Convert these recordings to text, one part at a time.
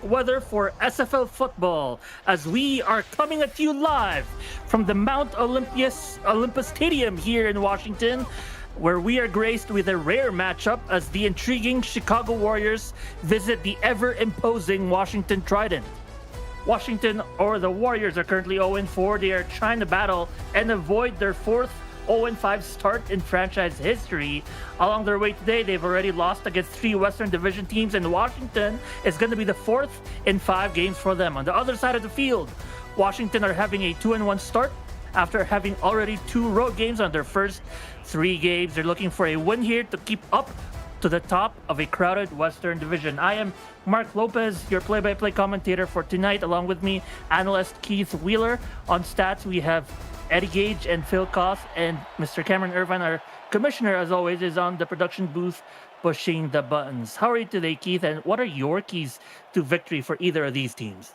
weather for SFL football as we are coming at you live from the Mount Olympus Stadium here in Washington, where we are graced with a rare matchup as the intriguing Chicago Warriors visit the ever-imposing Washington Trident. Washington, or the Warriors, are currently 0-4. They are trying to battle and avoid their fourth 0-5 start in franchise history. Along their way today, they've already lost against 3 Western Division teams, and Washington is going to be the 4th in 5 games for them. On the other side of the field, Washington are having a 2-1 start after having already 2 road games on their first 3 games. They're looking for a win here to keep up to the top of a crowded Western Division. I am Mark Lopez, your play-by-play commentator for tonight. Along with me, analyst Keith Wheeler. On stats, we have Eddie Gage and Phil Koss, and Mr. Cameron Irvine, our commissioner, as always, is on the production booth pushing the buttons. How are you today, Keith, and what are your keys to victory for either of these teams?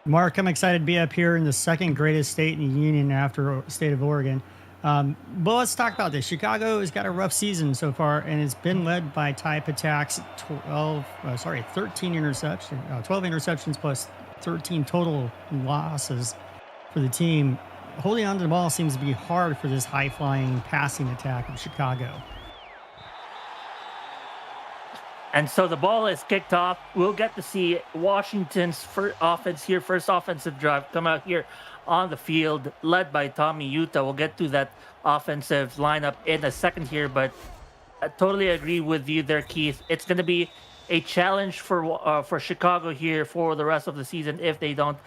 Mark, I'm excited to be up here in the second greatest state in the union after state of Oregon. But let's talk about this. Chicago has got a rough season so far, and it's been led by Ty Patak's 12 interceptions plus 13 total losses for the team. Holding on to the ball seems to be hard for this high-flying passing attack of Chicago. And so the ball is kicked off. We'll get to see Washington's first offensive drive come out here on the field, led by Tommy Utah. We'll get to that offensive lineup in a second here, but I totally agree with you there, Keith. It's going to be a challenge for Chicago here for the rest of the season if they don't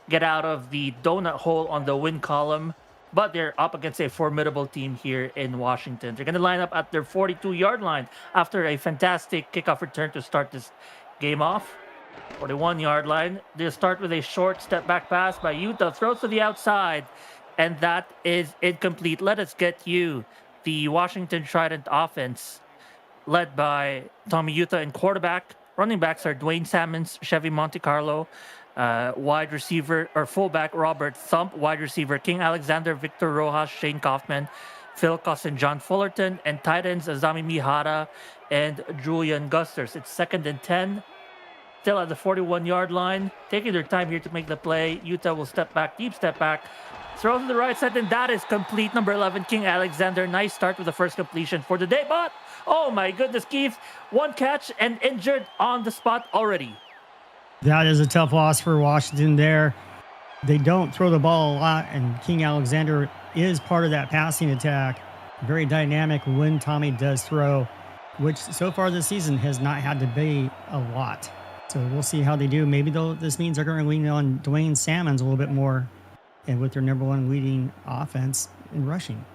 get out of the donut hole on the win column. But they're up against a formidable team here in Washington. They're going to line up at their 42-yard line after a fantastic kickoff return to start this game off. 41-yard line. They'll start with a short step-back pass by Utah. Throws to the outside, and that is incomplete. Let us get you the Washington Trident offense, led by Tommy Utah in quarterback. Running backs are Dwayne Salmons, Chevy Monte Carlo. Wide receiver or fullback Robert Thump, wide receiver King Alexander, Victor Rojas, Shane Kaufman, Phil Koss, and John Fullerton, and tight ends Azami Mihara and Julian Gusters. It's 2nd and 10, still at the 41-yard line, taking their time here to make the play. Utah will step back, deep step back, throws to the right side, and that is complete. Number 11, King Alexander. Nice start with the first completion for the day, but oh my goodness, Keith, 1 catch and injured on the spot already. That is a tough loss for Washington there. They don't throw the ball a lot, and King Alexander is part of that passing attack. Very dynamic when Tommy does throw, which so far this season has not had to be a lot. So we'll see how they do. Maybe this means they're going to lean on Dwayne Salmons a little bit more, and with their number 1 leading offense in rushing.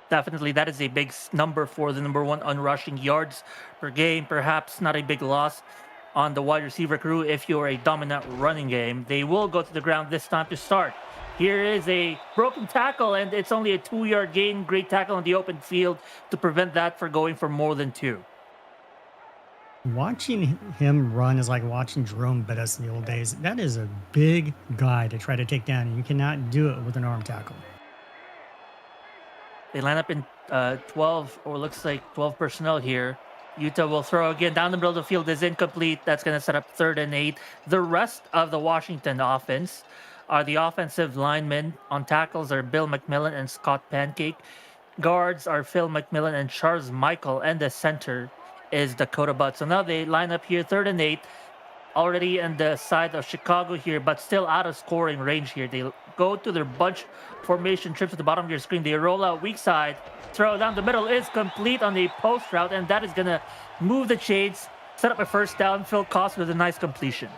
Definitely, that is a big number for the number 1 on rushing yards per game. Perhaps not a big loss on the wide receiver crew if you're a dominant running game. They will go to the ground this time to start. Here is a broken tackle, and it's only a 2-yard gain. Great tackle on the open field to prevent that from going for more than 2. Watching him run is like watching Jerome Bettis in the old days. That is a big guy to try to take down, and you cannot do it with an arm tackle. They line up in 12 personnel here. Utah will throw again down the middle of the field. Is incomplete. That's going to set up 3rd and 8. The rest of the Washington offense are the offensive linemen. On tackles are Bill McMillan and Scott Pancake. Guards are Phil McMillan and Charles Michael. And the center is Dakota Butt. So now they line up here, 3rd and 8. Already on the side of Chicago here, but still out of scoring range here. They go to their bunch formation trips at the bottom of your screen. They roll out weak side. Throw down the middle is complete on the post route, and that is going to move the chains, set up a first down. Phil Koss with a nice completion.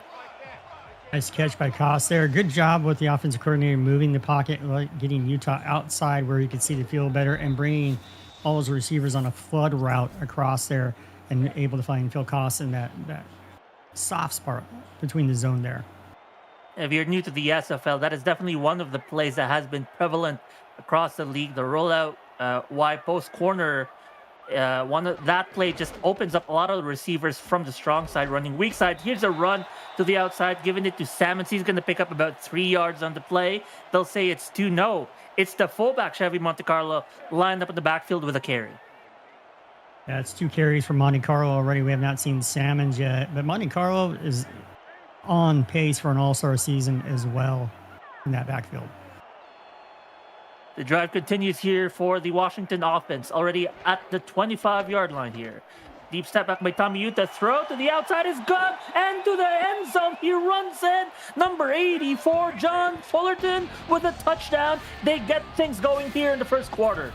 Nice catch by Koss there. Good job with the offensive coordinator moving the pocket, getting Utah outside where he could see the field better, and bringing all those receivers on a flood route across there and able to find Phil Koss in that soft spot between the zone there. If you're new to the SFL, that is definitely one of the plays that has been prevalent across the league. The rollout wide post corner, that play just opens up a lot of the receivers from the strong side running weak side. Here's a run to the outside, giving it to Salmons. He's going to pick up about 3 yards on the play. They'll say it's 2. No, it's the fullback, Chevy Monte Carlo, lined up in the backfield with a carry. That's 2 carries from Monte Carlo already. We have not seen Salmons yet, but Monte Carlo is on pace for an all-star season as well in that backfield. The drive continues here for the Washington offense, already at the 25-yard line here. Deep step back by Tommy Utah. Throw to the outside is good. And to the end zone, he runs in. Number 84, John Fullerton with a touchdown. They get things going here in the first quarter.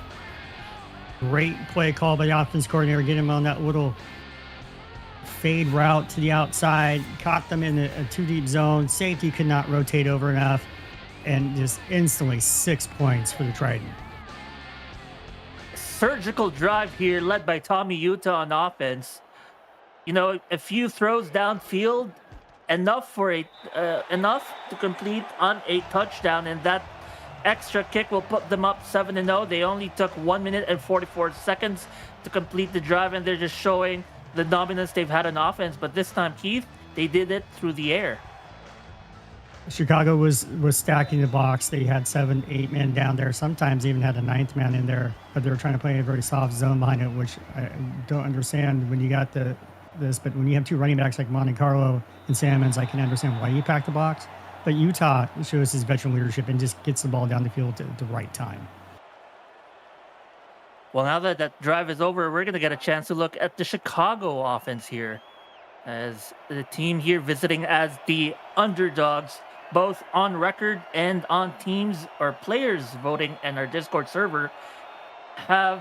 Great play call by the offense coordinator. Get him on that little fade route to the outside. Caught them in a too-deep zone. Safety could not rotate over enough. And just instantly 6 points for the Trident. Surgical drive here led by Tommy Utah on offense. You know, a few throws downfield, enough to complete on a touchdown, and that extra kick will put them up 7-0. They only took 1 minute and 44 seconds to complete the drive, and they're just showing the dominance they've had on offense. But this time, Keith, they did it through the air. Chicago was stacking the box. They had 7, 8 men down there. Sometimes even had a 9th man in there, but they were trying to play a very soft zone behind it, which I don't understand when you got this. But when you have two running backs like Monte Carlo and Salmons, I can understand why you pack the box. But Utah shows his veteran leadership and just gets the ball down the field at the right time. Well, now that that drive is over, we're going to get a chance to look at the Chicago offense here, as the team here visiting as the underdogs, both on record and on teams or players voting and our Discord server, have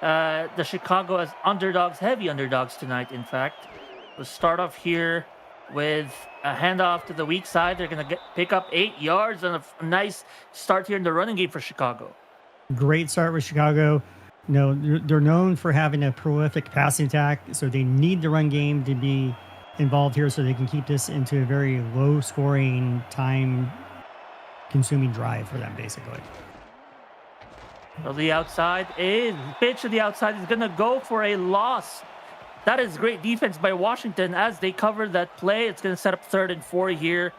the Chicago as underdogs, heavy underdogs tonight, in fact. We'll start off here with a handoff to the weak side. They're going to pick up 8 yards and a nice start here in the running game for Chicago. Great start with Chicago. You know, they're known for having a prolific passing attack, so they need the run game to be involved here so they can keep this into a very low-scoring, time-consuming drive for them, basically. Well, the outside is pitch to the outside is going to go for a loss. That is great defense by Washington as they cover that play. It's going to set up 3rd and 4 here.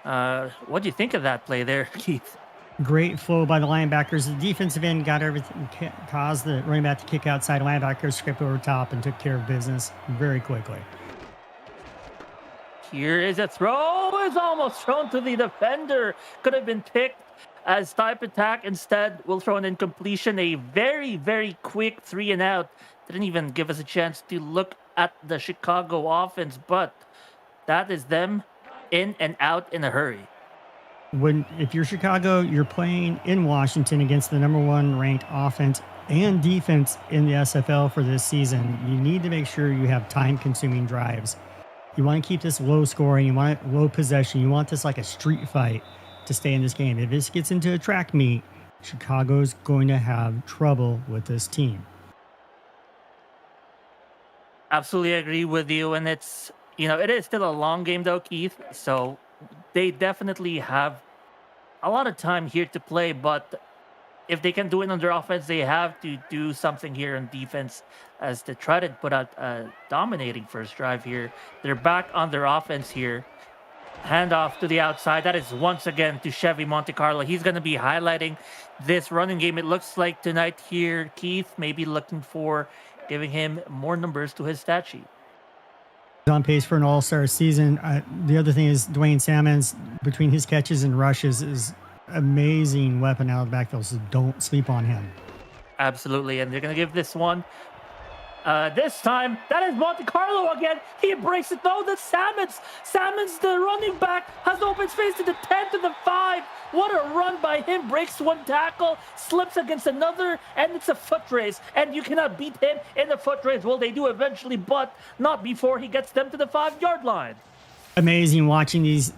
What do you think of that play there, Keith? Great flow by the linebackers. The defensive end got everything, caused the running back to kick outside. Linebackers skipped over top and took care of business very quickly. Here is a throw. It's almost thrown to the defender. Could have been picked as type attack. Instead, we'll throw an incompletion. A very, very quick 3 and out. Didn't even give us a chance to look at the Chicago offense, but that is them in and out in a hurry. If you're Chicago, you're playing in Washington against the #1 ranked offense and defense in the SFL for this season. You need to make sure you have time-consuming drives. You want to keep this low scoring. You want it low possession. You want this like a street fight to stay in this game. If this gets into a track meet, Chicago's going to have trouble with this team. Absolutely agree with you. And it's, it is still a long game though, Keith. So they definitely have a lot of time here to play. But if they can do it on their offense, they have to do something here on defense as to try to put out a dominating first drive here. They're back on their offense here. Handoff to the outside. That is once again to Chevy Monte Carlo. He's going to be highlighting this running game. It looks like tonight here, Keith, maybe looking for giving him more numbers to his stat sheet. On pace for an all-star season. The other thing is Dwayne Salmons, between his catches and rushes, is amazing weapon out of the backfield, so don't sleep on him. Absolutely, and they're going to give this one. This time, that is Monte Carlo again. He breaks it. No, that's Salmons. Salmons, the running back, has open space to the 10 to the 5. What a run by him. Breaks one tackle, slips against another, and it's a foot race. And you cannot beat him in a foot race. Well, they do eventually, but not before he gets them to the 5-yard line. Amazing watching these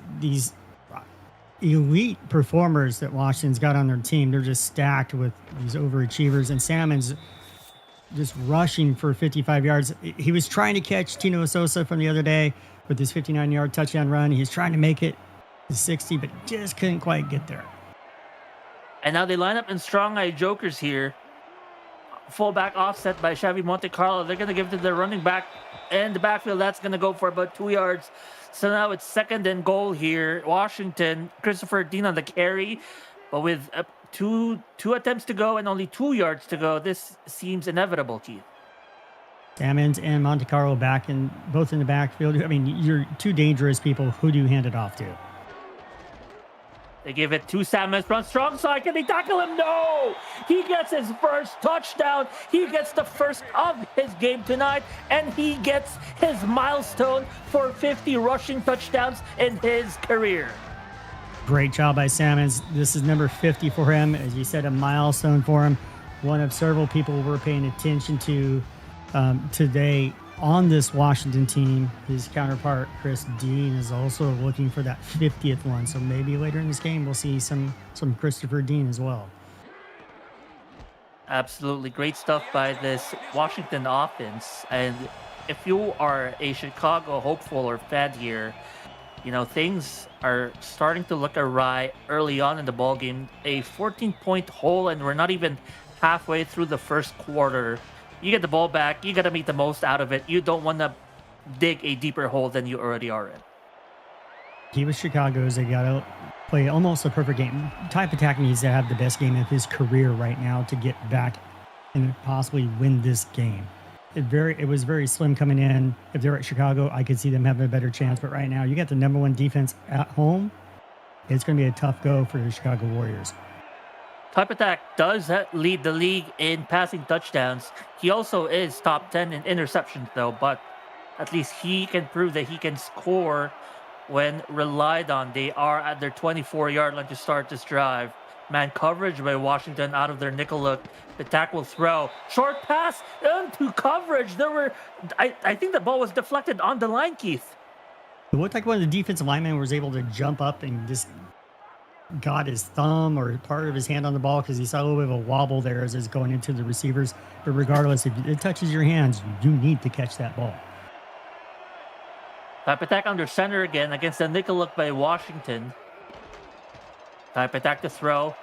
elite performers that Washington's got on their team. They're just stacked with these overachievers, and Salmons just rushing for 55 yards. He was trying to catch Tino Sosa from the other day with his 59-yard touchdown run. He was trying to make it to 60, but just couldn't quite get there. And now they line up in strong eye jokers here. Fullback offset by Chevy Monte Carlo. They're going to give to the running back in the backfield. That's going to go for about 2 yards. So now it's 2nd and goal here. Washington, Christopher Dean on the carry, but with two attempts to go and only 2 yards to go, this seems inevitable, Keith. Salmons and Monte Carlo both in the backfield. I mean, you're two dangerous people. Who do you hand it off to? They give it to Salmons, run strong side. Can they tackle him? No! He gets his first touchdown. He gets the first of his game tonight, and he gets his milestone for 50 rushing touchdowns in his career. Great job by Salmons. This is number 50 for him. As you said, a milestone for him. One of several people we're paying attention to today on this Washington team. His counterpart, Chris Dean, is also looking for that 50th one. So maybe later in this game, we'll see some Christopher Dean as well. Absolutely great stuff by this Washington offense. And if you are a Chicago hopeful or fan here, you know, things are starting to look awry early on in the ball game. A 14-point hole, and we're not even halfway through the first quarter. You get the ball back. You got to make the most out of it. You don't want to dig a deeper hole than you already are in. He was Chicago's. They got to play almost a perfect game. Type Attack needs to have the best game of his career right now to get back and possibly win this game. It was very slim coming in. If they're at Chicago, I could see them having a better chance. But right now, you got the number one defense at home. It's going to be a tough go for the Chicago Warriors. Type Attack does lead the league in passing touchdowns. He also is top 10 in interceptions, though. But at least he can prove that he can score when relied on. They are at their 24-yard line to start this drive. Man coverage by Washington out of their nickel look. The tackle throw. Short pass into coverage. I think the ball was deflected on the line, Keith. It looked like one of the defensive linemen was able to jump up and just got his thumb or part of his hand on the ball because he saw a little bit of a wobble there as it's going into the receivers. But regardless, if it touches your hands, you need to catch that ball. Type Attack under center again against the nickel look by Washington. Type Attack to throw.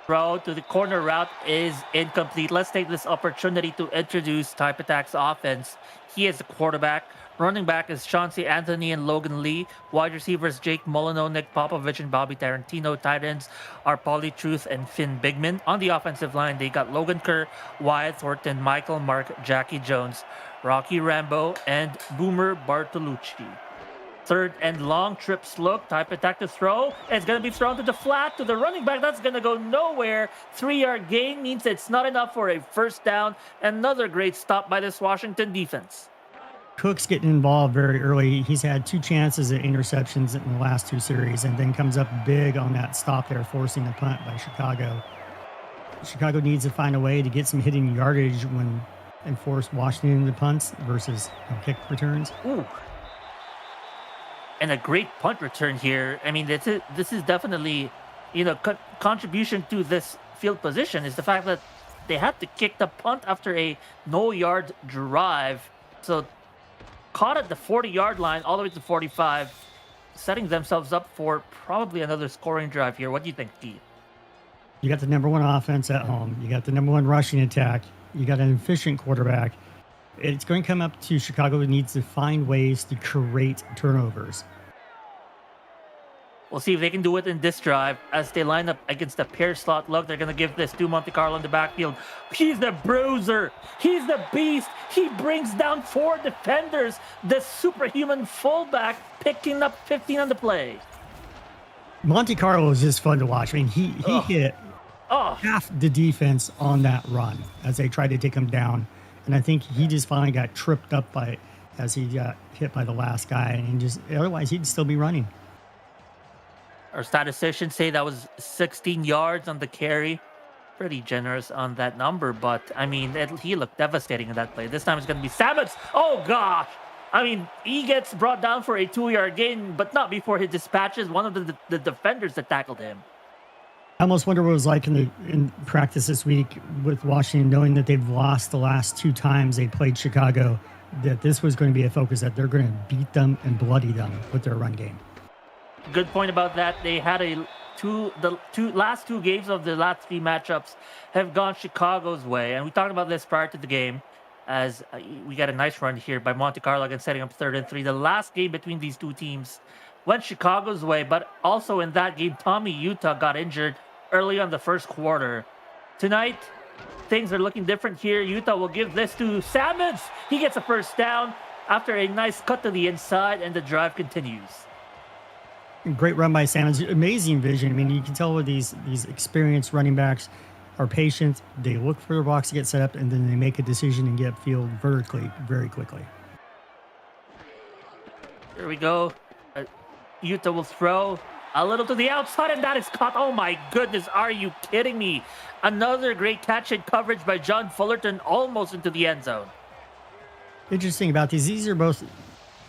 Throw to the corner route is incomplete. Let's take this opportunity to introduce Type Attack's offense. He is the quarterback. Running back is Chauncey Anthony and Logan Lee. Wide receivers Jake Molyneux, Nick Popovich, and Bobby Tarantino. Tight ends are Paulie Truth and Finn Bigman. On the offensive line, they got Logan Kerr, Wyatt Thornton, Michael Mark, Jackie Jones, Rocky Rambo, and Boomer Bartolucci. Third and long, trips look. Type Attack to throw. It's going to be thrown to the flat to the running back. That's going to go nowhere. 3-yard gain means it's not enough for a first down. Another great stop by this Washington defense. Cook's getting involved very early. He's had 2 chances at interceptions in the last 2 series and then comes up big on that stop there, forcing a punt by Chicago. Chicago needs to find a way to get some hitting yardage and force Washington into punts versus kick returns. Ooh. And a great punt return here. I mean, this is definitely, contribution to this field position is the fact that they had to kick the punt after a no-yard drive. So caught at the 40-yard line all the way to 45, setting themselves up for probably another scoring drive here. What do you think, Keith? You got the number 1 offense at home. You got the number 1 rushing attack. You got an efficient quarterback. It's going to come up to Chicago needs to find ways to create turnovers. We'll see if they can do it in this drive as they line up against the pair slot look. They're going to give this to Monte Carlo in the backfield. He's the bruiser. He's the beast. He brings down 4 defenders. The superhuman fullback picking up 15 on the play. Monte Carlo is just fun to watch. I mean, he hit half the defense on that run as they tried to take him down. And I think he just finally got tripped up as he got hit by the last guy. And otherwise, he'd still be running. Our statisticians say that was 16 yards on the carry. Pretty generous on that number, but I mean, he looked devastating in that play. This time it's going to be Sammons. Oh, gosh. I mean, he gets brought down for a 2-yard gain, but not before he dispatches one of the defenders that tackled him. I almost wonder what it was like in practice this week with Washington, knowing that they've lost the last 2 times they played Chicago, that this was going to be a focus, that they're going to beat them and bloody them with their run game. Good point about that. They had the last 2 games of the last 3 matchups have gone Chicago's way. And we talked about this prior to the game as we got a nice run here by Monte Carlo against setting up 3rd and 3. The last game between these 2 teams went Chicago's way, but also in that game, Tommy Utah got injured early on the first quarter. Tonight, things are looking different here. Utah will give this to Salmons. He gets a first down after a nice cut to the inside, and the drive continues. Great run by Salmons. Amazing vision. I mean, you can tell with these experienced running backs are patient. They look for their blocks to get set up, and then they make a decision and get upfield vertically very quickly. Here we go. Utah will throw a little to the outside, and that is caught. Oh my goodness, are you kidding me? Another great catch and coverage by John Fullerton, almost into the end zone. Interesting about these are both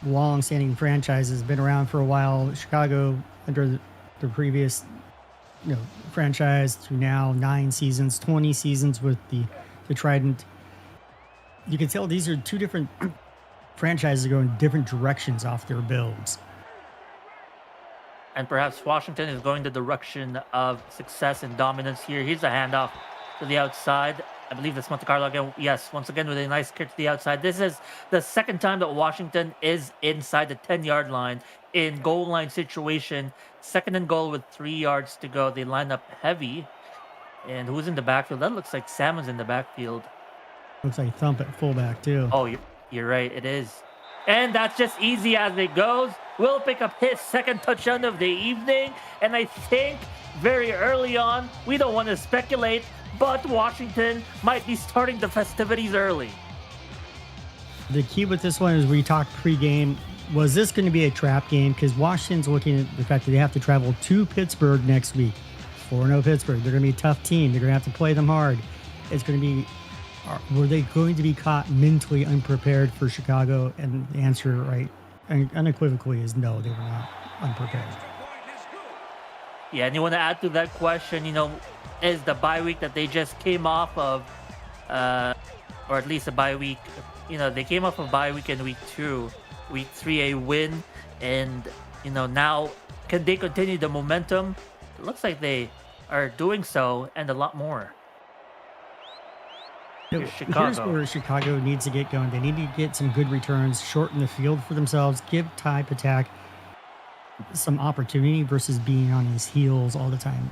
long-standing franchises, been around for a while. Chicago under the previous franchise through now 9 seasons, 20 seasons with the Trident. You can tell these are two different franchises going different directions off their builds. And perhaps Washington is going the direction of success and dominance here. Here's a handoff to the outside. I believe that's Monte Carlo again. Yes, once again with a nice kick to the outside. This is the second time that Washington is inside the 10-yard line in goal line situation. Second and goal with 3 yards to go. They line up heavy. And who's in the backfield? That looks like Salmon's in the backfield. Looks like Thump at fullback too. Oh, you're right. It is. And that's just easy as it goes. Will pick up his second touchdown of the evening. And I think very early on, we don't want to speculate, but Washington might be starting the festivities early. The key with this one is we talked pregame. Was this going to be a trap game? Because Washington's looking at the fact that they have to travel to Pittsburgh next week. 4-0 Pittsburgh. They're going to be a tough team. They're going to have to play them hard. It's going to be, were they going to be caught mentally unprepared for Chicago? And the answer, right, unequivocally is no, they were not unprepared. Yeah, and you want to add to that question, is the bye week that they just came off of, or at least a bye week, they came off of bye week in week 2, week 3 a win, and, now can they continue the momentum? It looks like they are doing so, and a lot more. Here's where Chicago needs to get going. They need to get some good returns, shorten the field for themselves, give Ty Patak some opportunity versus being on his heels all the time.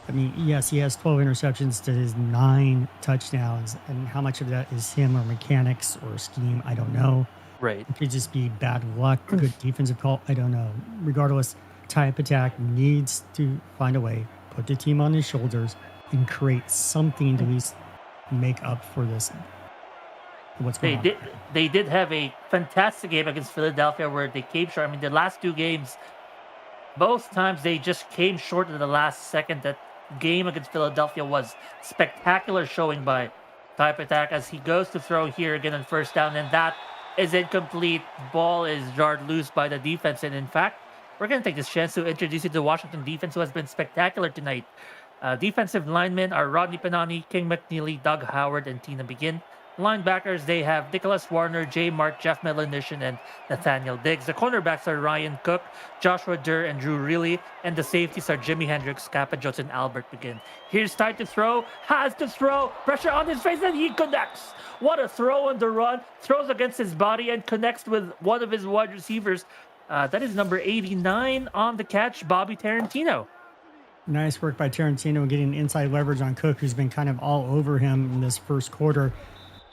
I mean, yes, he has 12 interceptions to his 9 touchdowns, and how much of that is him or mechanics or scheme, I don't know. Right. It could just be bad luck, good defensive call, I don't know. Regardless, Ty Patak needs to find a way, put the team on his shoulders, and create something to at least make up for this. What's going on? They did have a fantastic game against Philadelphia where they came short. I mean, the last 2 games, both times they just came short in the last second. That game against Philadelphia was spectacular showing by Ty Patak as he goes to throw here again on first down, and that is incomplete. Ball is jarred loose by the defense, and in fact, we're going to take this chance to introduce you to the Washington defense, who has been spectacular tonight. Defensive linemen are Rodney Panani, King McNeely, Doug Howard, and Tina Begin. Linebackers, they have Nicholas Warner, Jay Mark, Jeff Melanishin, and Nathaniel Diggs. The cornerbacks are Ryan Cook, Joshua Durr, and Drew Reilly. And the safeties are Jimi Hendrix, Kappa Jones, and Albert Begin. Here's Ty to throw, has to throw, pressure on his face, and he connects. What a throw on the run, throws against his body and connects with one of his wide receivers. That is number 89 on the catch, Bobby Tarantino. Nice work by Tarantino getting inside leverage on Cook, who's been kind of all over him in this first quarter.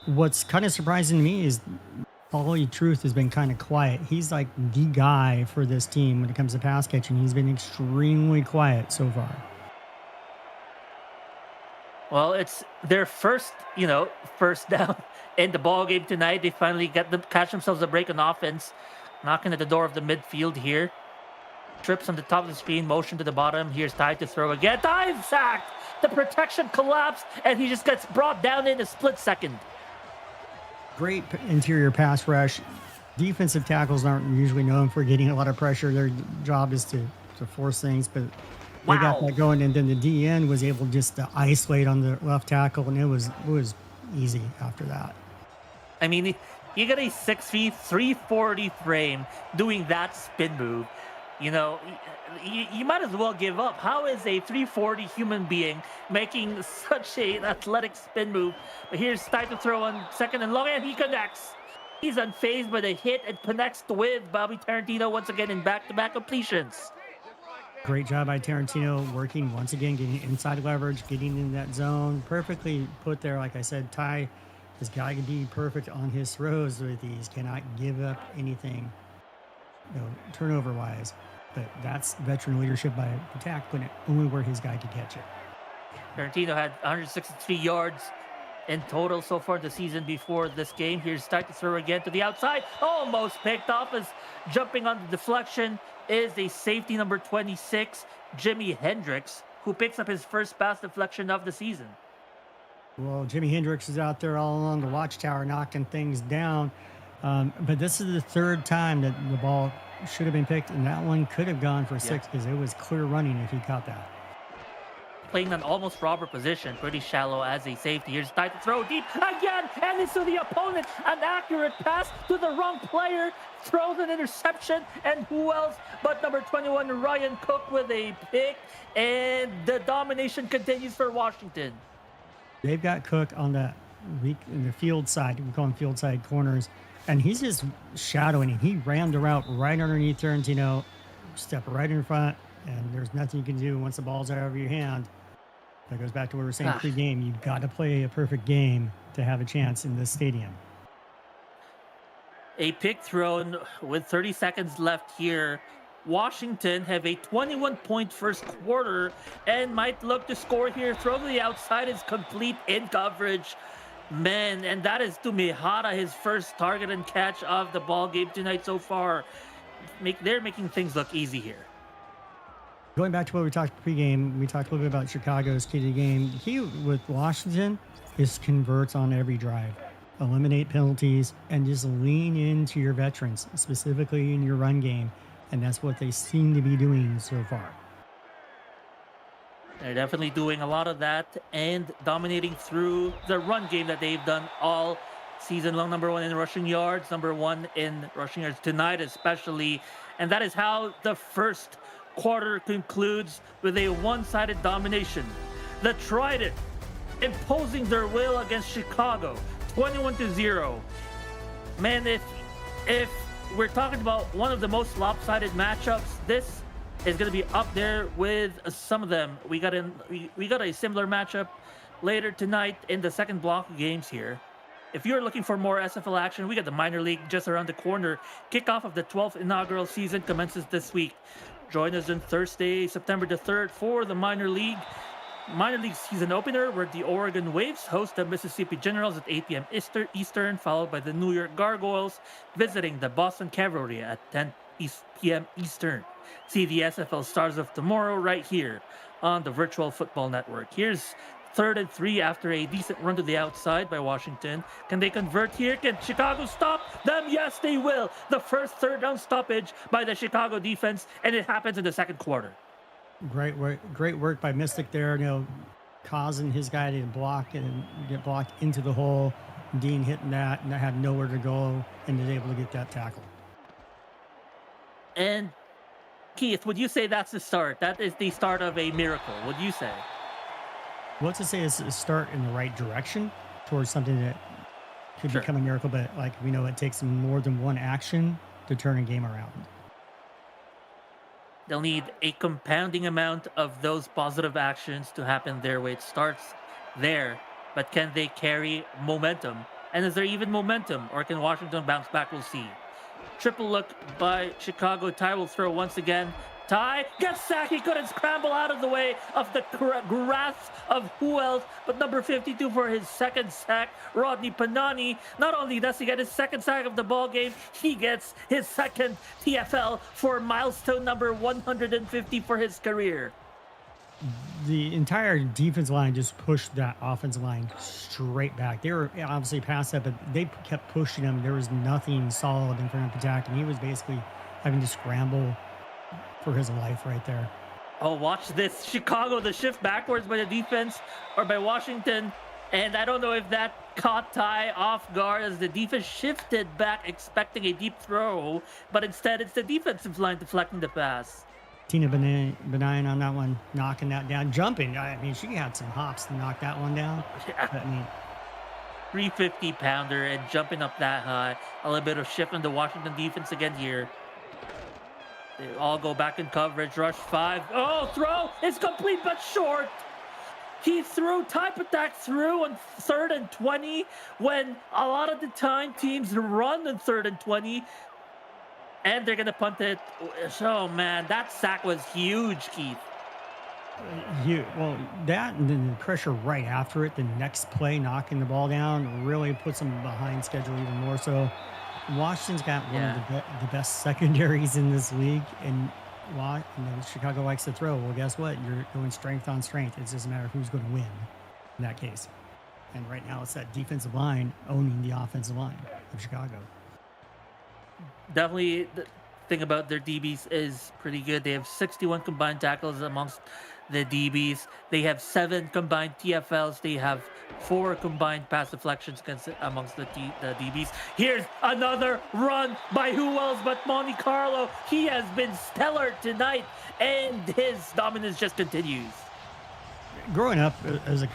What's kind of surprising to me is Paulie Truth has been kind of quiet. He's like the guy for this team when it comes to pass catching. He's been extremely quiet so far. Well, it's their first down in the ball game tonight. They finally catch themselves a break on offense, knocking at the door of the midfield here. Trips on the top of the screen, motion to the bottom. Here's Ty to throw again. Ty is sacked. The protection collapsed, and he just gets brought down in a split second. Great interior pass rush. Defensive tackles aren't usually known for getting a lot of pressure. Their job is to force things, but they got that going. And then the DN was able just to isolate on the left tackle, and it was easy after that. I mean, you got a 6 feet, 340 frame doing that spin move. You might as well give up. How is a 340 human being making such an athletic spin move? But here's Ty to throw on second and long, and he connects. He's unfazed by the hit and connects with Bobby Tarantino once again in back-to-back completions. Great job by Tarantino working once again, getting inside leverage, getting in that zone. Perfectly put there. Like I said, Ty has got to be perfect on his throws with these. Cannot give up anything, turnover wise. But that's veteran leadership by Attack, putting it only where his guy could catch it. Tarantino had 163 yards in total so far the season before this game. Here's Ty to throw again to the outside. Almost picked off as jumping on the deflection is a safety number 26, Jimi Hendrix, who picks up his first pass deflection of the season. Well, Jimi Hendrix is out there all along the watchtower knocking things down. But this is the third time that the ball should have been picked, and that one could have gone for 6 because it was clear running if he caught that. Playing an almost robber position, pretty shallow as a safety. Here's Ty to throw deep again, and it's to the opponent. An accurate pass to the wrong player, throws an interception, and who else but number 21, Ryan Cook, with a pick, and the domination continues for Washington. They've got Cook on the field side. We call them field side corners, and he's just shadowing him. He ran the route right underneath Tarantino, stepped right in front, and there's nothing you can do once the ball's out of your hand. That goes back to what we were saying pre-game. You've got to play a perfect game to have a chance in this stadium. A pick thrown with 30 seconds left here. Washington have a 21-point first quarter and might look to score here. Throw to the outside is complete in coverage. Man, and that is to Mihara, his first target and catch of the ball game tonight so far. They're making things look easy here. Going back to what we talked pregame, we talked a little bit about Chicago's key to the game. He, with Washington, is converts on every drive. Eliminate penalties and just lean into your veterans, specifically in your run game. And that's what they seem to be doing so far. They're definitely doing a lot of that and dominating through the run game that they've done all season long. Number 1 in rushing yards, number 1 in rushing yards tonight especially. And that is how the first quarter concludes, with a one-sided domination. The Trident imposing their will against Chicago, 21-0. Man, if we're talking about one of the most lopsided matchups, this is going to be up there with some of them. We got a similar matchup later tonight in the second block of games here. If you're looking for more SFL action, we got the minor league just around the corner. Kickoff of the 12th inaugural season commences this week. Join us on Thursday, September the 3rd for the minor league season opener, where the Oregon Waves host the Mississippi Generals at 8 p.m. Eastern, followed by the New York Gargoyles visiting the Boston Cavalry at 10 p.m. Eastern. See the SFL Stars of Tomorrow right here on the Virtual Football Network. Here's 3rd and 3 after a decent run to the outside by Washington. Can they convert here? Can Chicago stop them? Yes, they will. The first third down stoppage by the Chicago defense, and it happens in the second quarter. Great work by Mystic there, causing his guy to block and get blocked into the hole. Dean hitting that, and I had nowhere to go, and was able to get that tackle. And Keith, would you say that's the start? That is the start of a miracle, would you say? What's to say is a start in the right direction towards something that could become a miracle, but like we know, it takes more than one action to turn a game around. They'll need a compounding amount of those positive actions to happen their way. It starts there, but can they carry momentum? And is there even momentum, or can Washington bounce back? We'll see. Triple look by Chicago. Ty will throw once again. Ty gets sacked. He couldn't scramble out of the way of the grasp of who else but number 52 for his second sack, Rodney Panani. Not only does he get his second sack of the ball game, he gets his second TFL for milestone number 150 for his career. The entire defense line just pushed that offensive line straight back. They were obviously past that, but they kept pushing him. There was nothing solid in front of attack, and he was basically having to scramble for his life right there. Oh, watch this. Chicago, the shift backwards by the defense, or by Washington. And I don't know if that caught Ty off guard as the defense shifted back expecting a deep throw, but instead it's the defensive line deflecting the pass. Tina Benign on that one, knocking that down, jumping. I mean, she had some hops to knock that one down. Yeah. I mean, 350-pounder and jumping up that high. A little bit of shift in the Washington defense again here. They all go back in coverage. Rush 5. Oh, throw is complete but short. He threw type attack through on 3rd and 20 when a lot of the time teams run on 3rd and 20 and they're going to punt it. Oh, man, that sack was huge, Keith. Well, that and then the pressure right after it, the next play knocking the ball down really puts them behind schedule even more so. Washington's got one of the best secondaries in this league, and Chicago likes to throw. Well, guess what? You're going strength on strength. It doesn't matter who's going to win in that case. And right now, it's that defensive line owning the offensive line of Chicago. Definitely, the thing about their DBs is pretty good. They have 61 combined tackles amongst the DBs. They have 7 combined TFLs. They have 4 combined pass deflections amongst the DBs. Here's another run by who else but Monte Carlo. He has been stellar tonight, and his dominance just continues. Growing up as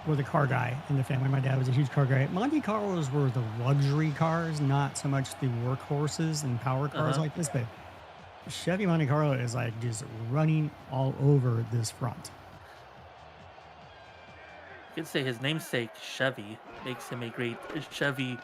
with a car guy in the family, my dad was a huge car guy. Monte Carlos were the luxury cars, not so much the workhorses and power cars like this, but Chevy Monte Carlo is like just running all over this front. You could say his namesake Chevy makes him a great Chevy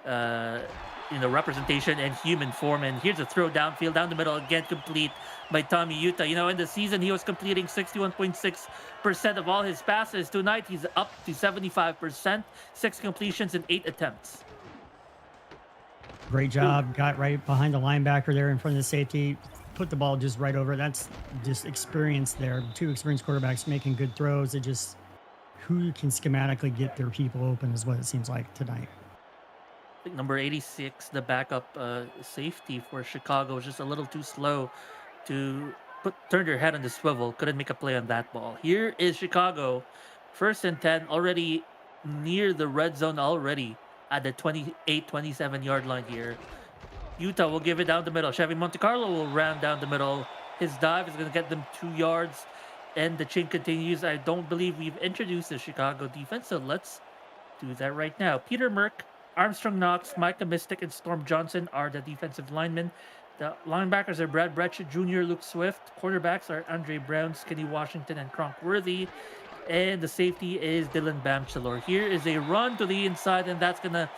representation and human form. And here's a throw downfield, down the middle, again complete by Tommy Utah. In the season, he was completing 61.6% of all his passes. Tonight, he's up to 75%, 6 completions in 8 attempts. Great job. Got right behind the linebacker there in front of the safety. Put the ball just right over. That's just experience there. 2 experienced quarterbacks making good throws. It just, who can schematically get their people open is what it seems like tonight. I think number 86, the backup safety for Chicago, was just a little too slow to turn their head on the swivel. Couldn't make a play on that ball. Here is Chicago, 1st and 10, already near the red zone already at the 27 yard line here. Utah will give it down the middle. Chevy Monte Carlo will ram down the middle. His dive is going to get them 2 yards, and the chain continues. I don't believe we've introduced the Chicago defense, so let's do that right now. Peter Merck, Armstrong Knox, Micah Mystic, and Storm Johnson are the defensive linemen. The linebackers are Brad Bretsch Jr., Luke Swift. Quarterbacks are Andre Brown, Skinny Washington, and Kronk Worthy. And the safety is Dylan Bamchelor. Here is a run to the inside, and that's going to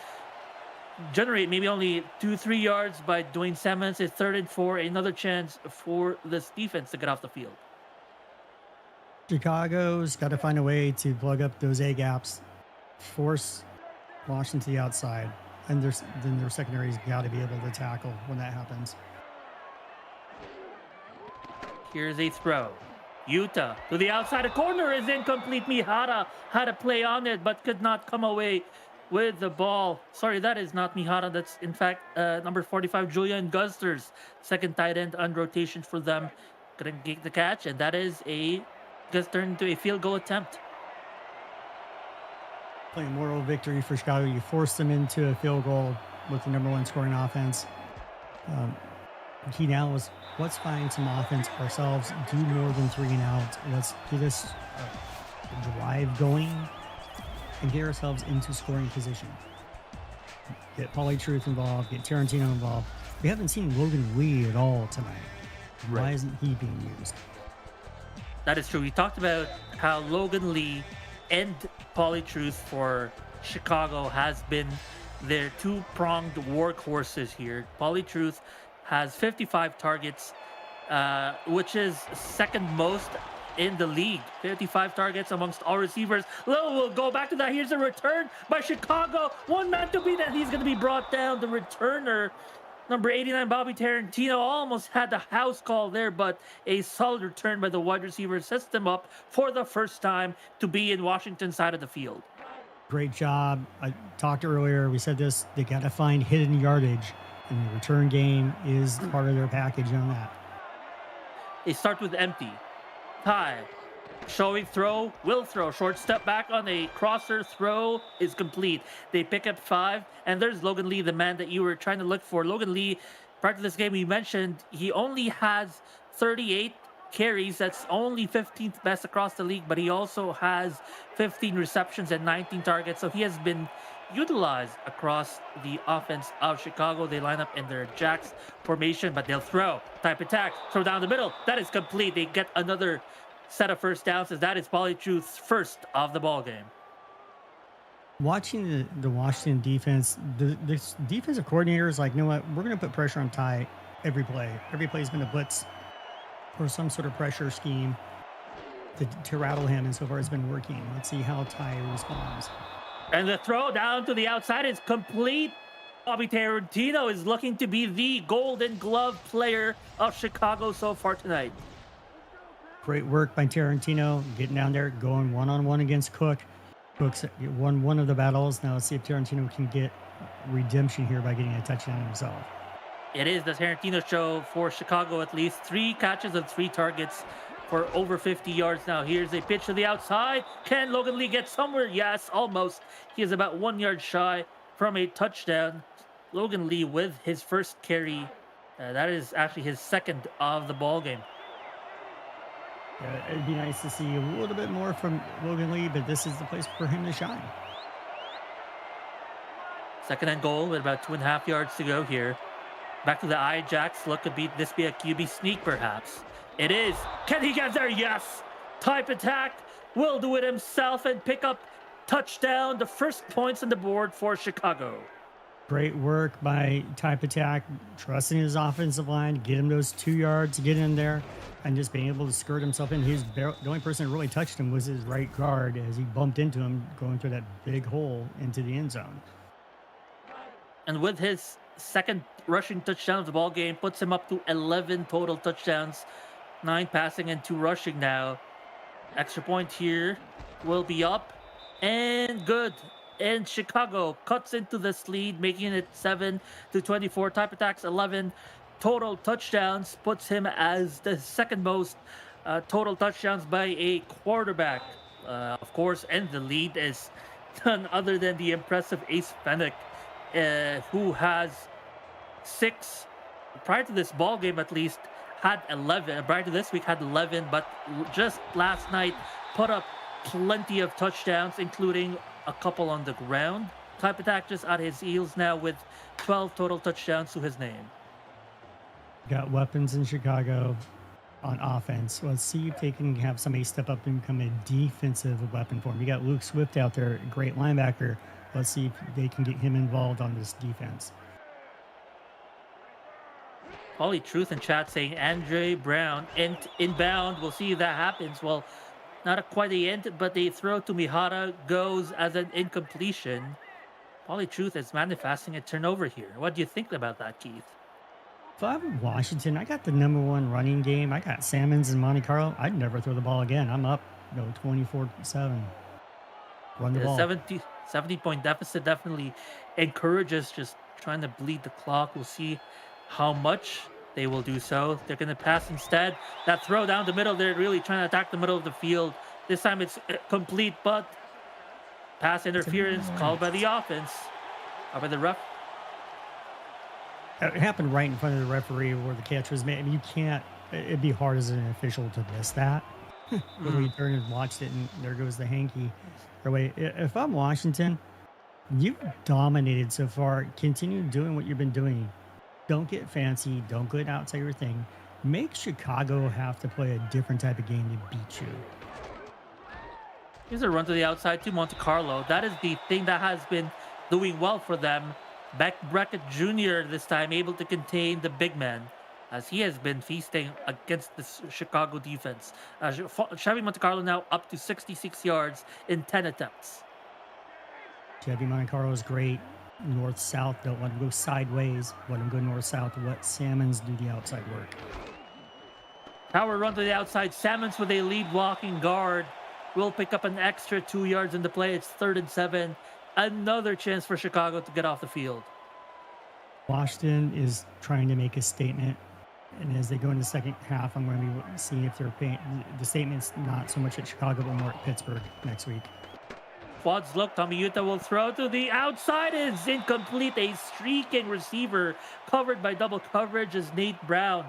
generate maybe only 2-3 yards by Dwayne Simmons. It's 3rd and 4, another chance for this defense to get off the field. Chicago's got to find a way to plug up those A gaps, force Washington to the outside, and then their secondary's got to be able to tackle when that happens. Here's a throw. Utah to the outside. A corner is incomplete. Mihara had a play on it, but could not come away with the ball. Sorry, that is not Mihara. That's, in fact, number 45, Julian Gusters, 2nd tight end on rotation for them. Couldn't get the catch, and that is just turned into a field goal attempt. Playing a moral victory for Chicago. You force them into a field goal with the #1 scoring offense. Key now was, let's find some offense ourselves, do more than 3 and out. Let's get this drive going and get ourselves into scoring position. Get Pauly Truth involved, get Tarantino involved. We haven't seen Logan Lee at all tonight. Right. Why isn't he being used? That is true. We talked about how Logan Lee and Pauly Truth for Chicago has been their 2-pronged workhorses here. Pauly Truth has 55 targets, which is 2nd most in the league. 55 targets amongst all receivers. We'll go back to that. Here's a return by Chicago. 1 man to beat, and he's going to be brought down. The returner, number 89, Bobby Tarantino, almost had the house call there, but a solid return by the wide receiver sets them up for the first time to be in Washington's side of the field. Great job. I talked earlier, we said this, they got to find hidden yardage, and the return game is part of their package on that. They start with empty. High. Showing throw, will throw. Short step back on a crosser, throw is complete. They pick up 5, and there's Logan Lee, the man that you were trying to look for. Logan Lee, prior to this game, we mentioned he only has 38 carries. That's only 15th best across the league, but he also has 15 receptions and 19 targets. So he has been utilized across the offense of Chicago. They line up in their jacks formation, but they'll throw, type attack, throw down the middle. That is complete. They get another set of first downs, as that is Polytruth's first of the ball game. Watching the Washington defense, the defensive coordinator is like, you know what? We're going to put pressure on Ty every play. Every play is going to blitz or some sort of pressure scheme to rattle him. And so far, it's been working. Let's see how Ty responds. And the throw down to the outside is complete. Bobby Tarantino is looking to be the Golden Glove player of Chicago so far tonight. Great work by Tarantino, getting down there, going one-on-one against Cook. Cook's won one of the battles. Now let's see if Tarantino can get redemption here by getting a touchdown himself. It is the Tarantino show for Chicago, at least 3 catches and 3 targets for over 50 yards. Now here's a pitch to the outside. Can Logan Lee get somewhere? Yes, almost. He is about 1 yard shy from a touchdown. Logan Lee with his first carry. That is actually his second of the ball game. It'd be nice to see a little bit more from Logan Lee, but this is the place for him to shine. Second and goal with about 2.5 yards to go here. Back to the Jacks. Look, could this be a QB sneak perhaps? It is. Can he get there? Yes. Type attack will do it himself and pick up touchdown. The first points on the board for Chicago. Great work by Type Attack, trusting his offensive line, get him those 2 yards, get in there, and just being able to skirt himself in. The only person that really touched him was his right guard as he bumped into him, going through that big hole into the end zone. And with his second rushing touchdown of the ball game, puts him up to 11 total touchdowns, 9 passing and 2 rushing now. Extra point here will be up and good. And Chicago cuts into this lead, making it 7-24. Type attacks 11 total touchdowns, puts him as the second most total touchdowns by a quarterback. Of course, and the lead is none other than the impressive Ace Fennick, who has 6. Prior to this ball game, at least, had 11. Prior to this week, had 11, but just last night put up plenty of touchdowns, including a couple on the ground. Type attack just at his heels now with 12 total touchdowns to his name. Got weapons in Chicago on offense. Let's see if they can have somebody step up and become a defensive weapon for him. You got Luke Swift out there, great linebacker. Let's see if they can get him involved on this defense. Polly Truth in chat saying Andre Brown inbound. We'll see if that happens. Well, not quite the end, but the throw to Mihara goes as an incompletion. Polly Truth is manifesting a turnover here. What do you think about that, Keith? If I'm Washington, I got the #1 running game. I got Salmons and Monte Carlo. I'd never throw the ball again. I'm up 24-7. Run the ball. 70-point deficit definitely encourages just trying to bleed the clock. We'll see how much they will do so. They're going to pass instead. That throw down the middle, they're really trying to attack the middle of the field. This time it's complete, but pass interference called by the offense. By the ref. It happened right in front of the referee where the catch was made. I mean, you can't, it'd be hard as an official to miss that. When we turned and watched it, and there goes the hanky. If I'm Washington, you've dominated so far. Continue doing what you've been doing. Don't get fancy. Don't get outside your thing. Make Chicago have to play a different type of game to beat you. Here's a run to the outside to Monte Carlo. That is the thing that has been doing well for them. Beck Brackett Jr. this time able to contain the big man, as he has been feasting against the Chicago defense. Chevy Monte Carlo now up to 66 yards in 10 attempts. Chevy Monte Carlo is great. North-south, don't let him go sideways. Let him go north-south. Let Salmons do the outside work. Power run to the outside. Salmons with a lead blocking guard will pick up an extra 2 yards in the play. It's 3rd and 7. Another chance for Chicago to get off the field. Washington is trying to make a statement. And as they go into the second half, I'm going to be seeing if they're paying. The statement's not so much at Chicago, but more at Pittsburgh next week. Quads look. Tommy Utah will throw to the outside. It's incomplete. A streaking receiver covered by double coverage is Nate Brown.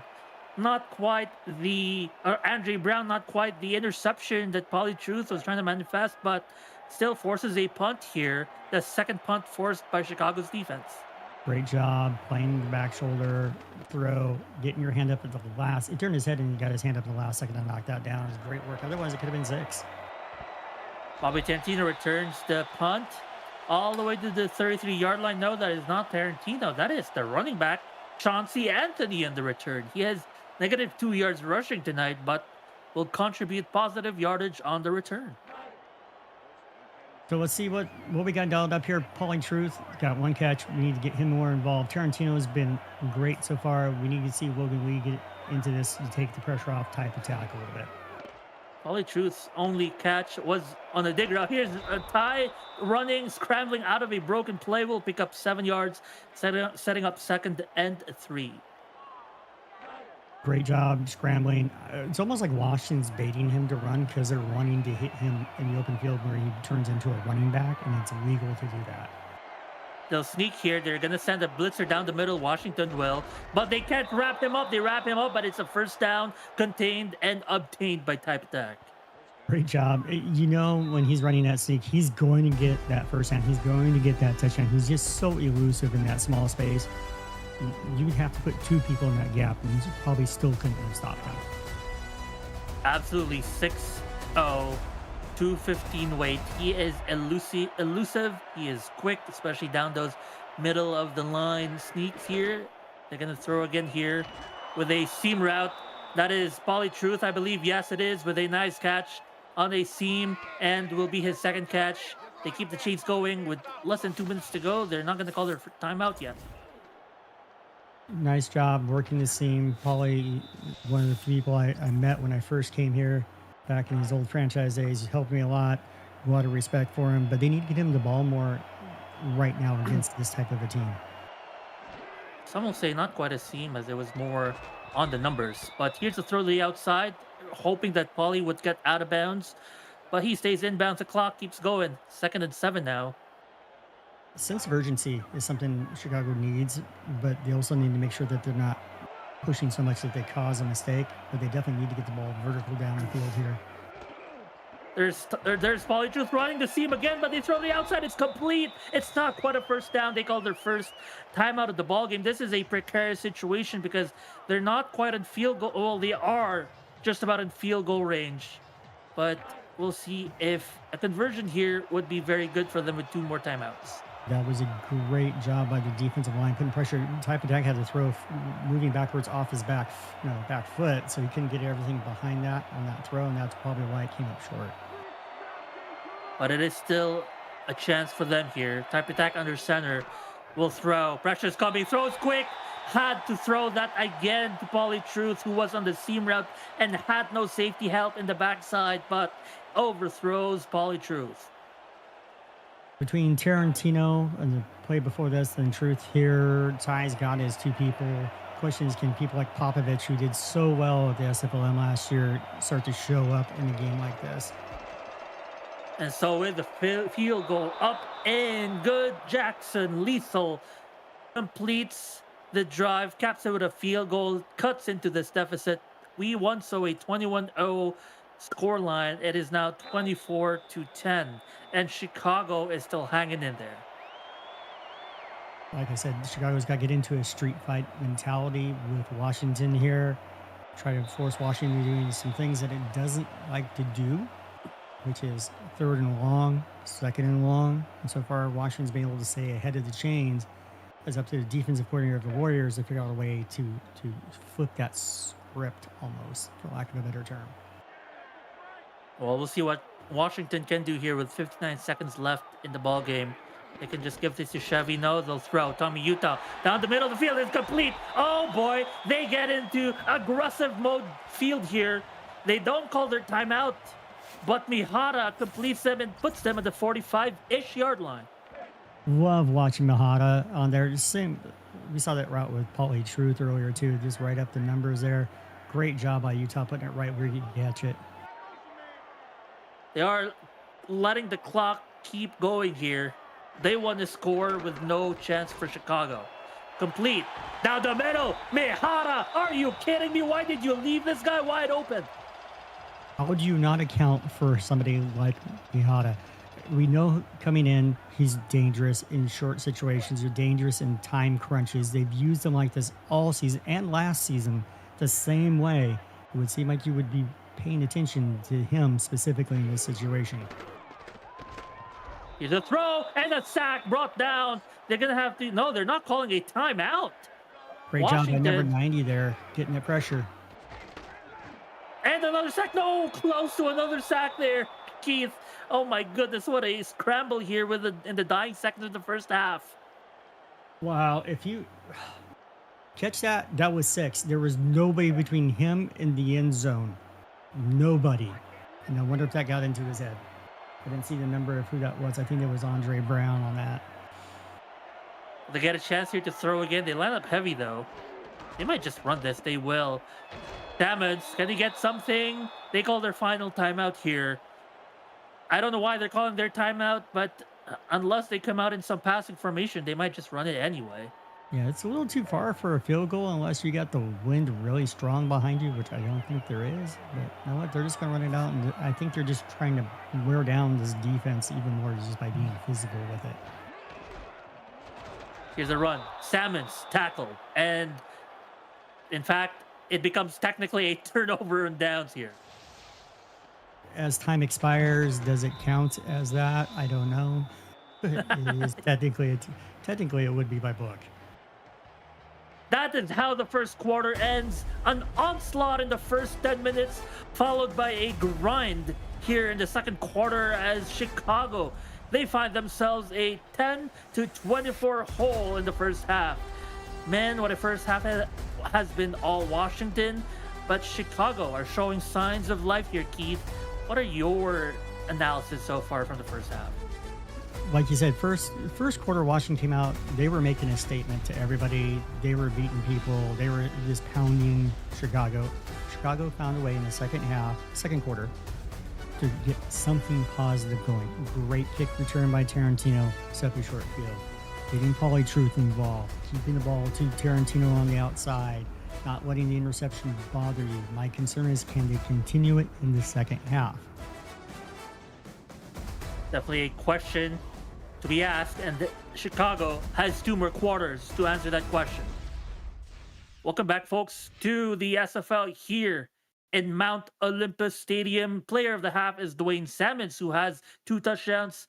not quite the Andre Brown, not quite the interception that Polly Truth was trying to manifest, but still forces a punt here. The second punt forced by Chicago's defense. Great job playing the back shoulder throw, getting your hand up at the last. He turned his head and he got his hand up in the last second to knock that down. It was great work. Otherwise, it could have been 6. Bobby Tarantino returns the punt all the way to the 33-yard line. No, that is not Tarantino. That is the running back, Chauncey Anthony, in the return. He has -2 yards rushing tonight, but will contribute positive yardage on the return. So let's see what we got dialed up here. Pauling Truth got 1 catch. We need to get him more involved. Tarantino has been great so far. We need to see Logan Lee get into this to take the pressure off type attack a little bit. Pauly Truth's only catch was on a dig route. Here's a tie running, scrambling out of a broken play. Will pick up 7 yards, setting up 2nd and 3. Great job scrambling. It's almost like Washington's baiting him to run because they're wanting to hit him in the open field where he turns into a running back, and it's illegal to do that. They'll sneak here. They're going to send a blitzer down the middle. Washington will, but they can't wrap him up. They wrap him up, but it's a first down, contained and obtained by type attack. Great job. You know, when he's running that sneak, he's going to get that first down. He's going to get that touchdown. He's just so elusive in that small space. You would have to put 2 people in that gap, and you probably still couldn't have stopped him. Absolutely 6'0", 215 weight. He is elusive. He is quick, especially down those middle of the line sneaks here. They're going to throw again here with a seam route. That is Pauly Truth, I believe. Yes, it is, with a nice catch on a seam, and will be his 2nd catch. They keep the chains going with less than 2 minutes to go. They're not going to call their timeout yet. Nice job working the seam. Pauly, one of the people I met when I first came here back in his old franchise days. He helped me a lot. A lot of respect for him, but they need to get him the ball more right now against this type of a team. Some will say not quite a seam, as it was more on the numbers. But here's the throw to the outside, hoping that Pauly would get out of bounds. But he stays inbounds. The clock keeps going. 2nd and 7 now. A sense of urgency is something Chicago needs, but they also need to make sure that they're not pushing so much that they cause a mistake. But they definitely need to get the ball vertical down the field here. There's Pauly Truth running the seam again, but they throw the outside. It's complete. It's not quite a first down. They call their first timeout of the ball game. This is a precarious situation because they're not quite in field goal. Well, they are just about in field goal range, but we'll see if a conversion here would be very good for them with 2 more timeouts. That was a great job by the defensive line. Putting pressure. Type attack had to throw moving backwards off his back foot, so he couldn't get everything behind that on that throw, and that's probably why it came up short. But it is still a chance for them here. Type attack under center will throw. Pressure's coming. Throws quick. Had to throw that again to Pauly Truth, who was on the seam route and had no safety help in the backside, but overthrows Pauly Truth. Between Tarantino and the play before this and Truth here, Ty's got his 2 people. Question is, can people like Popovich, who did so well at the SFL last year, start to show up in a game like this? And so with the field goal up and good, Jackson Lethal completes the drive, caps it with a field goal, cuts into this deficit. We won, so a 21-0 scoreline. It is now 24-10, and Chicago is still hanging in there. Like I said, Chicago's got to get into a street fight mentality with Washington here. Try to force Washington to do some things that it doesn't like to do, which is 3rd and long, 2nd and long. And so far, Washington's been able to stay ahead of the chains. It's up to the defensive coordinator of the Warriors to figure out a way to flip that script almost, for lack of a better term. Well, we'll see what Washington can do here with 59 seconds left in the ball game. They can just give this to Chevy. No, they'll throw. Tommy Utah down the middle of the field. It's complete. Oh, boy. They get into aggressive mode field here. They don't call their timeout, but Mihara completes them and puts them at the 45-ish yard line. Love watching Mihara on there. We saw that route with Pauly Truth earlier, too. Just right up the numbers there. Great job by Utah putting it right where you catch it. They are letting the clock keep going here. They want to score with no chance for Chicago. complete. Down the middle, Mihara, are you kidding me? Why did you leave this guy wide open? How would you not account for somebody like Mihara? We know coming in, he's dangerous in short situations. You're dangerous in time crunches. They've used him like this all season and last season the same way. It would seem like you would be paying attention to him specifically in this situation. Here's a throw and a sack brought down. They're going to have to, no, they're not calling a timeout. Great job by number Washington, 90 there, getting that pressure. and another sack. No, close to another sack there, Keith. Oh my goodness, what a scramble here in the dying seconds of the first half. Wow, if you catch that, that was 6. There was nobody between him and the end zone. Nobody. And I wonder if that got into his head. I didn't see the number of who that was. I think it was Andre Brown on that. They get a chance here to throw again. They line up heavy though. They might just run this. They will. Damage. Can he get something? They call their final timeout here. I don't know why they're calling their timeout, but unless they come out in some passing formation, they might just run it anyway. Yeah, it's a little too far for a field goal unless you got the wind really strong behind you, which I don't think there is. But you know what? They're just going to run it out. And I think they're just trying to wear down this defense even more just by being physical with it. Here's a run. Salmon's tackle. And in fact, it becomes technically a turnover and downs here. As time expires, does it count as that? I don't know. It is technically it would be by book. That is how the first quarter ends. An onslaught in the first 10 minutes, followed by a grind here in the second quarter as Chicago, they find themselves a 10-24 hole in the first half. Man, what a first half has been all Washington, but Chicago are showing signs of life here, Keith. What are your analysis so far from the first half? Like you said, first quarter, Washington came out. They were making a statement to everybody. They were beating people. They were just pounding Chicago. Chicago found a way in the second quarter, to get something positive going. Great kick return by Tarantino, set up short field. Getting Pauly Truth involved, keeping the ball to Tarantino on the outside, not letting the interception bother you. My concern is, can they continue it in the second half? Definitely a question to be asked, and Chicago has 2 more quarters to answer that question. Welcome back, folks, to the SFL here in Mount Olympus Stadium. Player of the half is Dwayne Salmons, who has 2 touchdowns,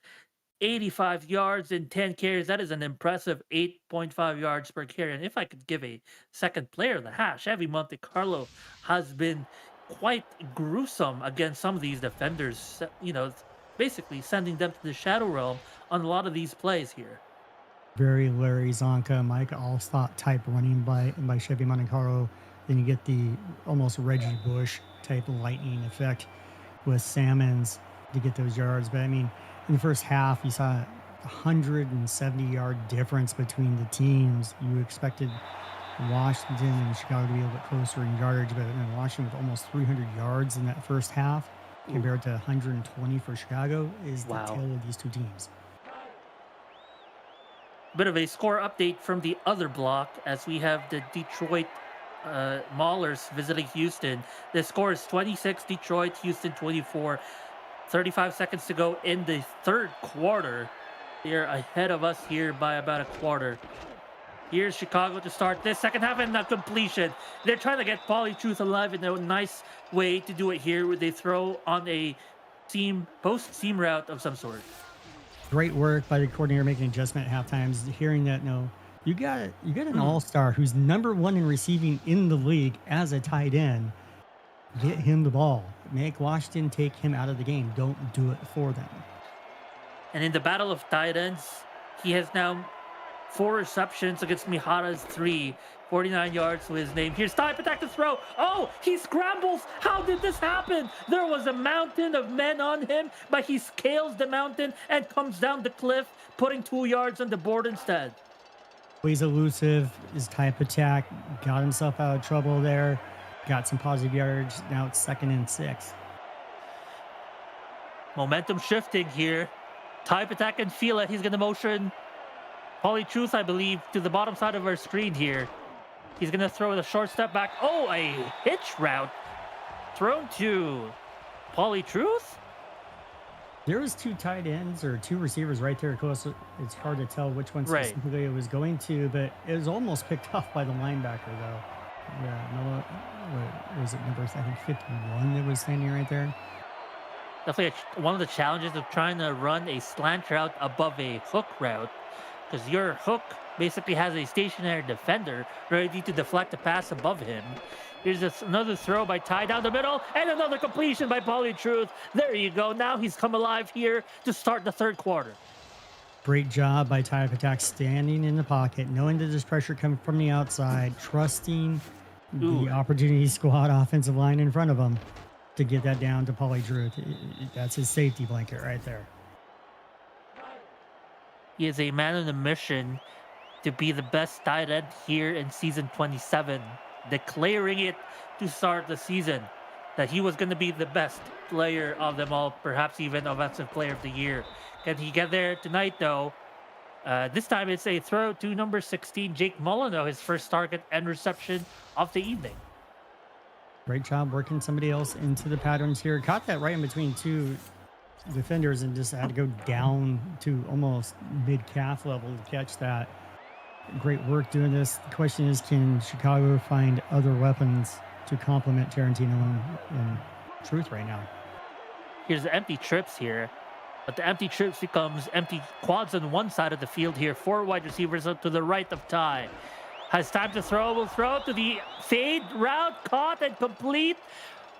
85 yards, and 10 carries. That is an impressive 8.5 yards per carry. And if I could give a second player of the half, Chevy Monte Carlo has been quite gruesome against some of these defenders, you know, basically sending them to the shadow realm on a lot of these plays here. Very Larry Zonka, Mike Allstott type running by Chevy Monte Carlo. Then you get the almost Reggie Bush type lightning effect with Salmons to get those yards. But I mean, in the first half, you saw a 170-yard difference between the teams. You expected Washington and Chicago to be a little bit closer in yardage, but Washington with almost 300 yards in that first half compared to 120 for Chicago is the tale of these two teams. Bit of a score update from the other block as we have the Detroit Maulers visiting Houston. The score is 26 Detroit, Houston 24. 35 seconds to go in the third quarter. They're ahead of us here by about a quarter. Here's Chicago to start this second half and a completion. They're trying to get Pauly Truth alive in a nice way to do it here, where they throw on a post-seam route of some sort. Great work by the coordinator making adjustment at halftimes. Hearing that, no, you got an all-star who's #1 in receiving in the league as a tight end. Get him the ball. Make Washington take him out of the game. Don't do it for them. And in the battle of tight ends, he has now 4 receptions against Mihara's 3. 49 yards to his name. Here's time attack to throw. Oh, he scrambles. How did this happen? There was a mountain of men on him, but he scales the mountain and comes down the cliff, putting 2 yards on the board instead. He's elusive. His type attack got himself out of trouble there. Got some positive yards. Now it's 2nd and 6. Momentum shifting here. Type attack can feel it. He's going to motion Pauly Truth, I believe, to the bottom side of our screen here. He's going to throw the short step back. Oh, a hitch route thrown to Pauly Truth? There was two tight ends or two receivers right there close. It's hard to tell which one Right. specifically it was going to, but it was almost picked off by the linebacker, though. Yeah, no, what was it, number, I think, 51 that was standing right there? Definitely one of the challenges of trying to run a slant route above a hook route, because your hook basically has a stationary defender ready to deflect a pass above him. Here's another throw by Ty down the middle, and another completion by Pauly Truth. There you go. Now he's come alive here to start the third quarter. Great job by Type Attack standing in the pocket, knowing that there's pressure coming from the outside, trusting Ooh. the opportunity squad offensive line in front of him to get that down to Pauly Truth. That's his safety blanket right there. He is a man on a mission to be the best tight end here in season 27, declaring it to start the season that he was going to be the best player of them all, perhaps even offensive player of the year. Can he get there tonight, though? This time it's a throw to number 16, Jake Molyneux, his first target and reception of the evening. Great job working somebody else into the patterns here. Caught that right in between two defenders and just had to go down to almost mid-calf level to catch that. Great work doing this. The question is, can Chicago find other weapons to complement Tarantino and Truth right now? Here's the empty trips here, but the empty trips becomes empty quads on one side of the field here. 4 wide receivers up to the right of Ty. Has time to throw, will throw to the fade route, caught and complete.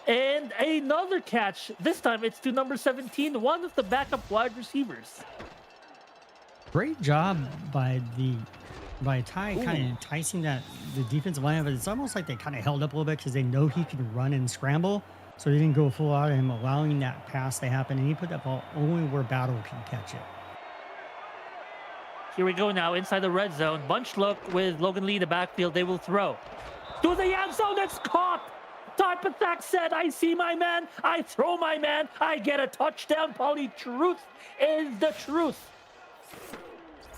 And another catch. This time it's to number 17, one of the backup wide receivers. Great job by Ty, kind of enticing the defensive line, but it's almost like they kind of held up a little bit because they know he can run and scramble. So they didn't go full out of him, allowing that pass to happen. And he put that ball only where Battle can catch it. Here we go now inside the red zone. Bunch look with Logan Lee in the backfield. They will throw to the end zone. It's caught. Type Attack said, I see my man. I throw my man. I get a touchdown. Pauly Truth is the truth.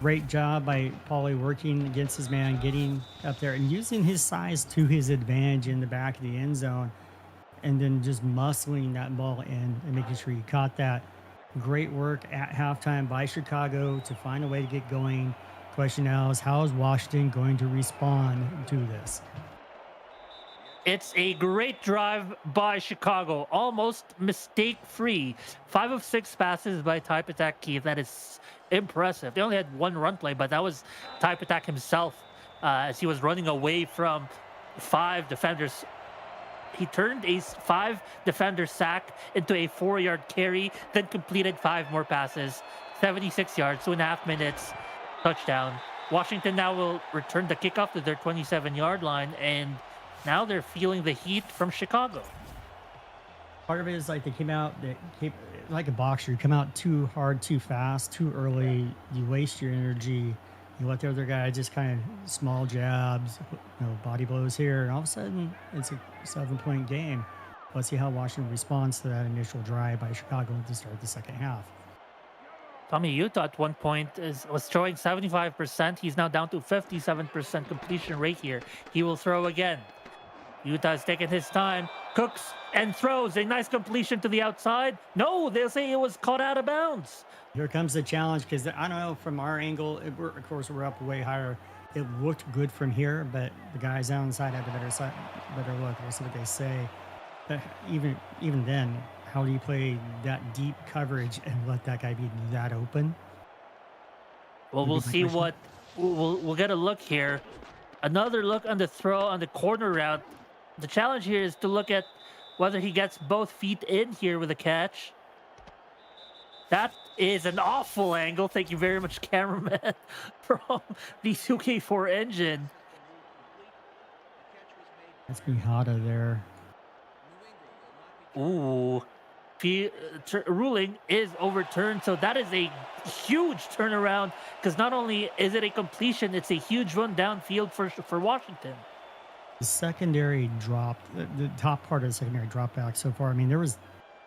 Great job by Pauly working against his man, getting up there and using his size to his advantage in the back of the end zone, and then just muscling that ball in and making sure he caught that. Great work at halftime by Chicago to find a way to get going. Question now is, how is Washington going to respond to this? It's a great drive by Chicago, almost mistake-free. 5 of 6 passes by Type Attack Keith. That is impressive. They only had 1 run play, but that was Type Attack himself as he was running away from 5 defenders. He turned a 5 defender sack into a 4-yard carry, then completed 5 more passes, 76 yards, 2.5 minutes, touchdown. Washington now will return the kickoff to their 27-yard line, and now they're feeling the heat from Chicago. Part of it is like they came out, like a boxer. You come out too hard, too fast, too early. You waste your energy. You let the other guy just kind of small jabs, body blows here, and all of a sudden it's a 7-point game. Let's see how Washington responds to that initial drive by Chicago to start the second half. Tommy Utah at one point was throwing 75%. He's now down to 57% completion rate here. He will throw again. Utah's taking his time, cooks and throws a nice completion to the outside. No, they'll say it was caught out of bounds. Here comes the challenge, because I don't know, from our angle, of course, we're up way higher. It looked good from here, but the guys outside had a better look. We'll see what they say. But even then, how do you play that deep coverage and let that guy be that open? Well, we'll see what we'll get a look here. Another look on the throw on the corner route. The challenge here is to look at whether he gets both feet in here with a catch. That is an awful angle. Thank you very much, cameraman, from the 2K4 engine. That's Mihata there. Ooh. Ruling is overturned, so that is a huge turnaround, because not only is it a completion, it's a huge run downfield for Washington. The secondary dropped, the top part of the secondary dropped back so far. I mean, there was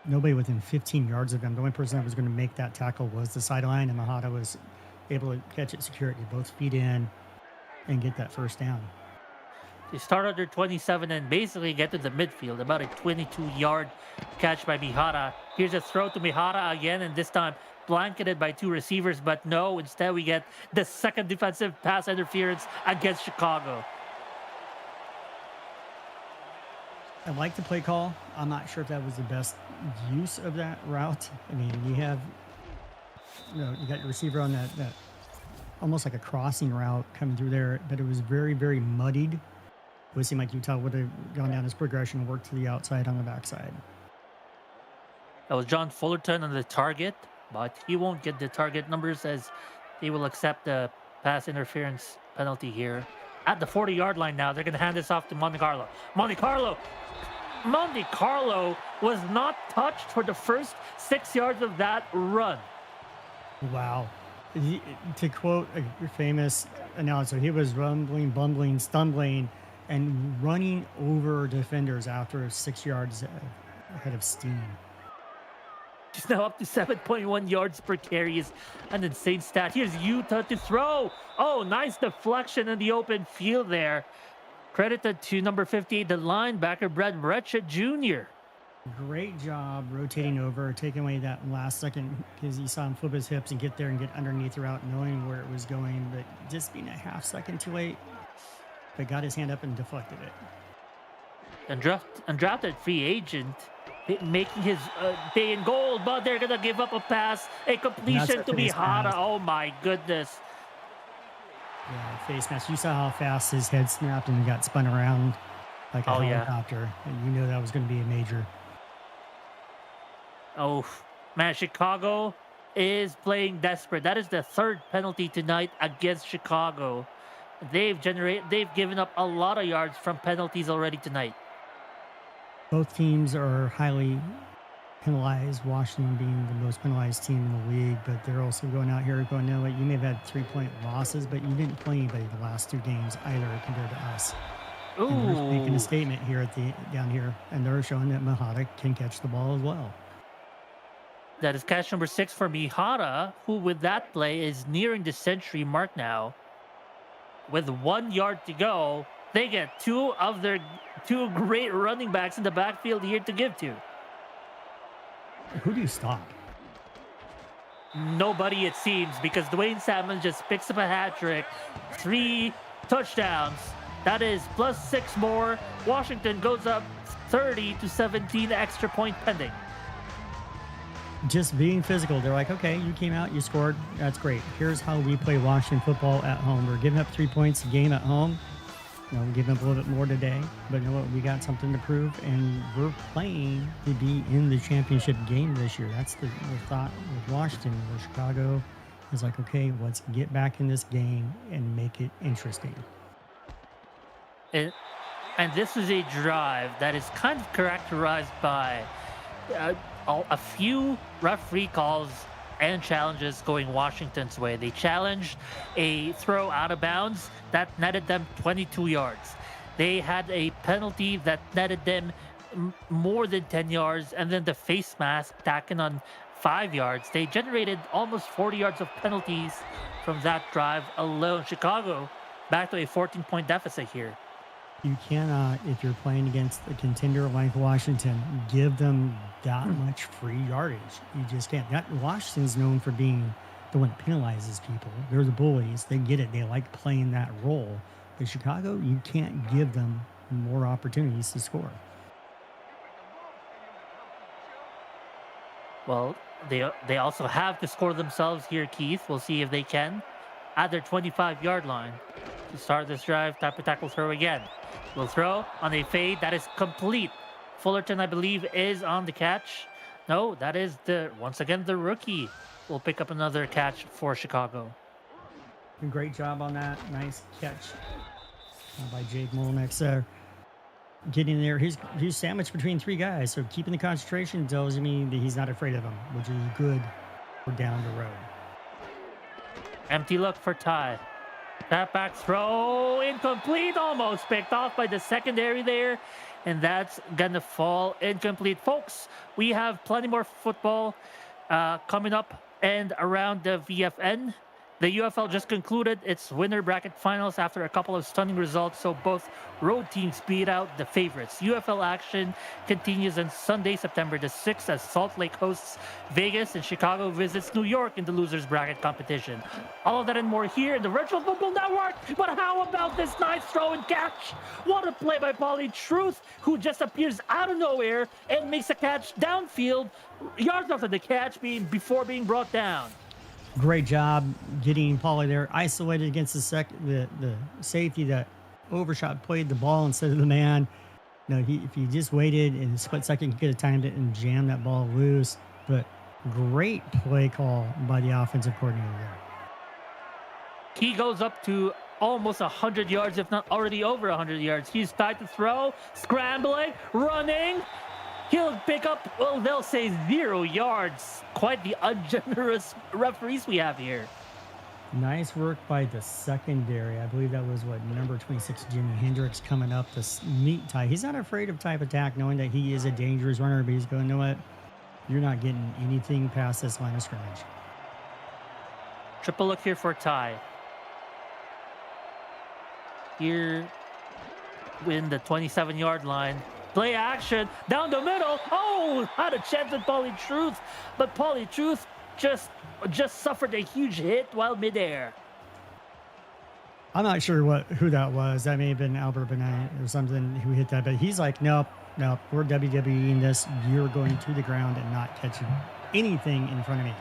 nobody within 15 yards of him. The only person that was going to make that tackle was the sideline, and Mihata was able to catch it securely, both feet in, and get that first down. They start under 27 and basically get to the midfield. About a 22-yard catch by Mihara. Here's a throw to Mihara again, and this time blanketed by two receivers. But no, instead we get the second defensive pass interference against Chicago. I like the play call. I'm not sure if that was the best use of that route. I mean, you got your receiver on that almost like a crossing route coming through there, but it was very, very muddied. It would seem like Utah would have gone down his progression and worked to the outside on the backside. That was John Fullerton on the target, but he won't get the target numbers as they will accept the pass interference penalty here. At the 40-yard line now, they're going to hand this off to Monte Carlo. Monte Carlo was not touched for the first 6 yards of that run. Wow. To quote a famous announcer, he was rumbling, bumbling, stumbling, and running over defenders after 6 yards ahead of steam. He's now up to 7.1 yards per carry. Is an insane stat. Here's Utah to throw. Oh, nice deflection in the open field there. Credited to number 58, the linebacker, Brett Mrecha Jr. Great job rotating over, taking away that last second because you saw him flip his hips and get there and get underneath the route, knowing where it was going, but just being a half second too late. But got his hand up and deflected it. Undrafted free agent making his day in gold, but they're going to give up a pass, a completion to Mihara. Oh my goodness. Yeah, face mask. You saw how fast his head snapped and got spun around like a helicopter. Yeah. And you know that was going to be a major. Oh, man, Chicago is playing desperate. That is the third penalty tonight against Chicago. They've given up a lot of yards from penalties already tonight. Both teams are highly penalized, Washington being the most penalized team in the league, but they're also going out here going, no, you may have had 3-point losses, but you didn't play anybody the last 2 games either compared to us. Ooh. And they're making a statement here down here, and they're showing that Mihara can catch the ball as well. That is catch number 6 for Mihara, who with that play is nearing the century mark now. With 1 yard to go, they get 2 of their 2 great running backs in the backfield here to give to. Who do you stop? Nobody, it seems, because Dwayne Salmon just picks up a hat trick. 3 touchdowns. That is plus 6 more. Washington goes up 30-17, extra point pending. Just being physical. They're like, okay, you came out, you scored. That's great. Here's how we play Washington football at home. We're giving up 3 points a game at home. We're giving up a little bit more today. But you know what? We got something to prove, and we're playing to be in the championship game this year. That's the thought with Washington, where Chicago is like, okay, let's get back in this game and make it interesting. And this is a drive that is kind of characterized by a few referee calls and challenges going Washington's way. They challenged a throw out of bounds that netted them 22 yards. They had a penalty that netted them more than 10 yards, and then the face mask tacking on 5 yards. They generated almost 40 yards of penalties from that drive alone. Chicago back to a 14-point deficit here. You cannot, if you're playing against a contender like Washington, give them that much free yardage. You just can't. Washington's known for being the one that penalizes people. They're the bullies. They get it. They like playing that role. But Chicago, you can't give them more opportunities to score. Well, they also have to score themselves here, Keith. We'll see if they can. At their 25-yard line to start this drive, tackle throw again. Will throw on a fade that is complete. Fullerton, I believe, is on the catch. No, that is once again the rookie will pick up another catch for Chicago. Great job on that. Nice catch by Jake Molnex there. Getting there. He's sandwiched between 3 guys, so keeping the concentration tells me that he's not afraid of them, which is good for down the road. Empty look for Ty. That back throw incomplete, almost picked off by the secondary there, and that's gonna fall incomplete. Folks, we have plenty more football coming up and around the VFN. The UFL just concluded its winner bracket finals after a couple of stunning results, so both road teams beat out the favorites. UFL action continues on Sunday, September the 6th, as Salt Lake hosts Vegas and Chicago visits New York in the losers bracket competition. All of that and more here in the Virtual Football Network. But how about this nice throw and catch? What a play by Paulie Truth, who just appears out of nowhere and makes a catch downfield, yards after the catch before being brought down. Great job getting Paulie there, isolated against the safety that overshot, played the ball instead of the man. No, if he just waited in a split second, he could have timed it and jammed that ball loose. But great play call by the offensive coordinator there. He goes up to almost 100 yards, if not already over 100 yards. He's tied to throw, scrambling, running. He'll pick up, well, they'll say 0 yards. Quite the ungenerous referees we have here. Nice work by the secondary. I believe that was number 26, Jimi Hendrix, coming up to meet Ty. He's not afraid of type attack, knowing that he is a dangerous runner, but he's going, you know what? You're not getting anything past this line of scrimmage. Triple look here for Ty. Here in the 27-yard line. Play action down the middle. Oh, had a chance with Paulie Truth, but Paulie Truth just suffered a huge hit while midair. I'm not sure who that was. That may have been Albert Benite or something who hit that, but he's like, nope, we're WWEing this. You're going to the ground and not catching anything in front of me.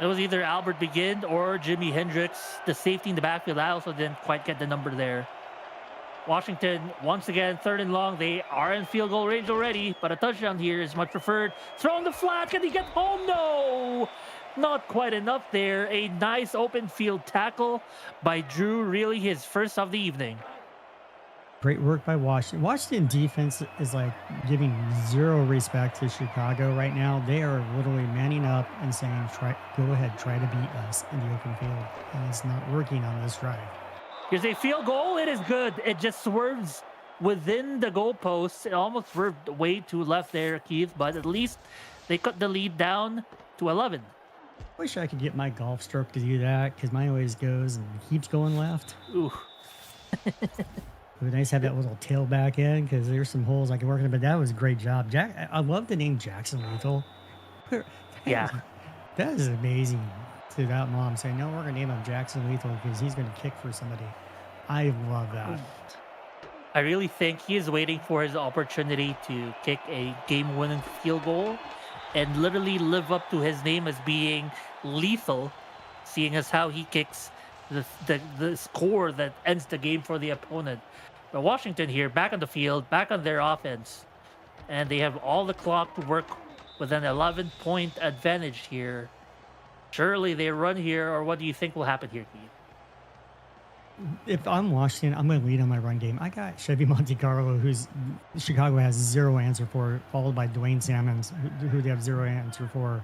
It was either Albert Begin or Jimi Hendrix, the safety in the backfield. I also didn't quite get the number there. Washington, once again, 3rd and long. They are in field goal range already, but a touchdown here is much preferred. Throwing the flat. Can he get home? No! Not quite enough there. A nice open field tackle by Drew. Really his first of the evening. Great work by Washington. Washington defense is like giving 0 respect to Chicago right now. They are literally manning up and saying, go ahead, try to beat us in the open field. And it's not working on this drive. Here's a field goal. It is good. It just swerves within the goalposts. It almost swerved way to left there, Keith, but at least they cut the lead down to 11. Wish I could get my golf stroke to do that, because mine always goes and keeps going left. Ooh. It would be nice to have that little tail back in, because there's some holes I can work in, but that was a great job. I love the name Jackson Lethal. Yeah. That is amazing. To that mom saying, no, we're going to name him Jackson Lethal because he's going to kick for somebody. I love that. I really think he is waiting for his opportunity to kick a game-winning field goal and literally live up to his name as being lethal, seeing as how he kicks the score that ends the game for the opponent. But Washington here, back on the field, back on their offense, and they have all the clock to work with an 11-point advantage here. Surely they run here, or what do you think will happen here, Keith? If I'm Washington, I'm going to lead on my run game. I got Chevy Monte Carlo, who's Chicago has 0 answer for, followed by Dwayne Salmons, who they have 0 answer for.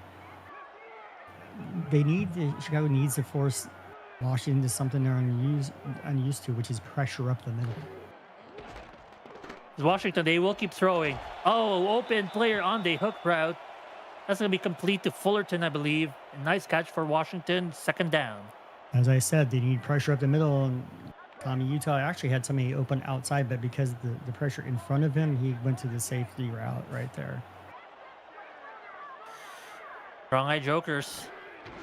Chicago needs to force Washington to something they're unused to, which is pressure up the middle. Washington, they will keep throwing. Oh, open player on the hook route. That's going to be complete to Fullerton, I believe. A nice catch for Washington. 2nd down. As I said, they need pressure up the middle. And Tommy Utah actually had somebody open outside, but because the pressure in front of him, he went to the safety route right there. Strong eye jokers.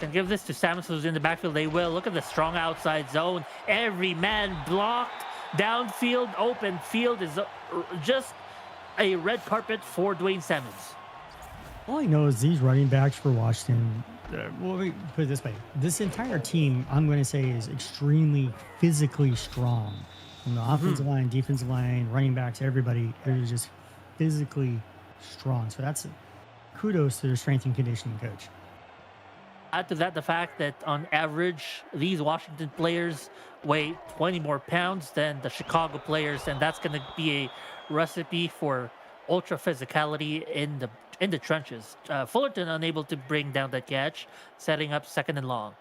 Can give this to Samus, who's in the backfield. They will. Look at the strong outside zone. Every man blocked. Downfield, open field is just a red carpet for Dwayne Salmons. All I know is these running backs for Washington, well, let me put it this way. This entire team, I'm going to say, is extremely physically strong. From the offensive line, defensive line, running backs, everybody is just physically strong. So that's kudos to their strength and conditioning coach. Add to that the fact that on average, these Washington players weigh 20 more pounds than the Chicago players, and that's going to be a recipe for ultra physicality in the trenches. Fullerton unable to bring down that catch, setting up 2nd and long.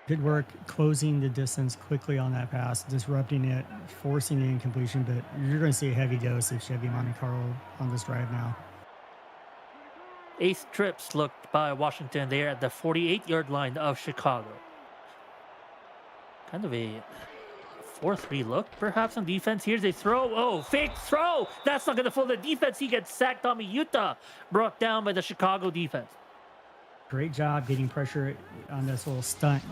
Good work closing the distance quickly on that pass, disrupting it, forcing the incompletion, but you're going to see a heavy dose of Chevy Monte Carlo on this drive now. Ace trips looked by Washington there at the 48-yard line of Chicago. Kind of a 4-3 look, perhaps, on defense. Here's a throw. Oh, fake throw. That's not going to fool the defense. He gets sacked. Tommy Utah brought down by the Chicago defense. Great job getting pressure on this little stunt.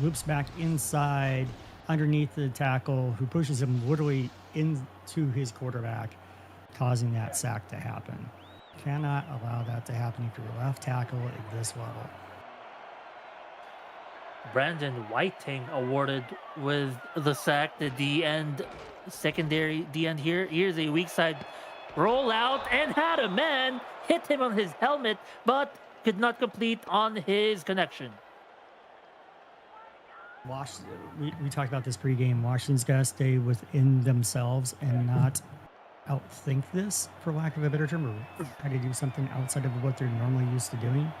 Loops back inside underneath the tackle, who pushes him literally into his quarterback, causing that sack to happen. Cannot allow that to happen if you're left tackle at this level. Brandon Whiting awarded with the sack, the D-end, secondary D-end here. Here's a weak side rollout and had a man hit him on his helmet, but could not complete on his connection. We talked about this pregame. Washington's got to stay within themselves and not outthink this, for lack of a better term, or try to do something outside of what they're normally used to doing.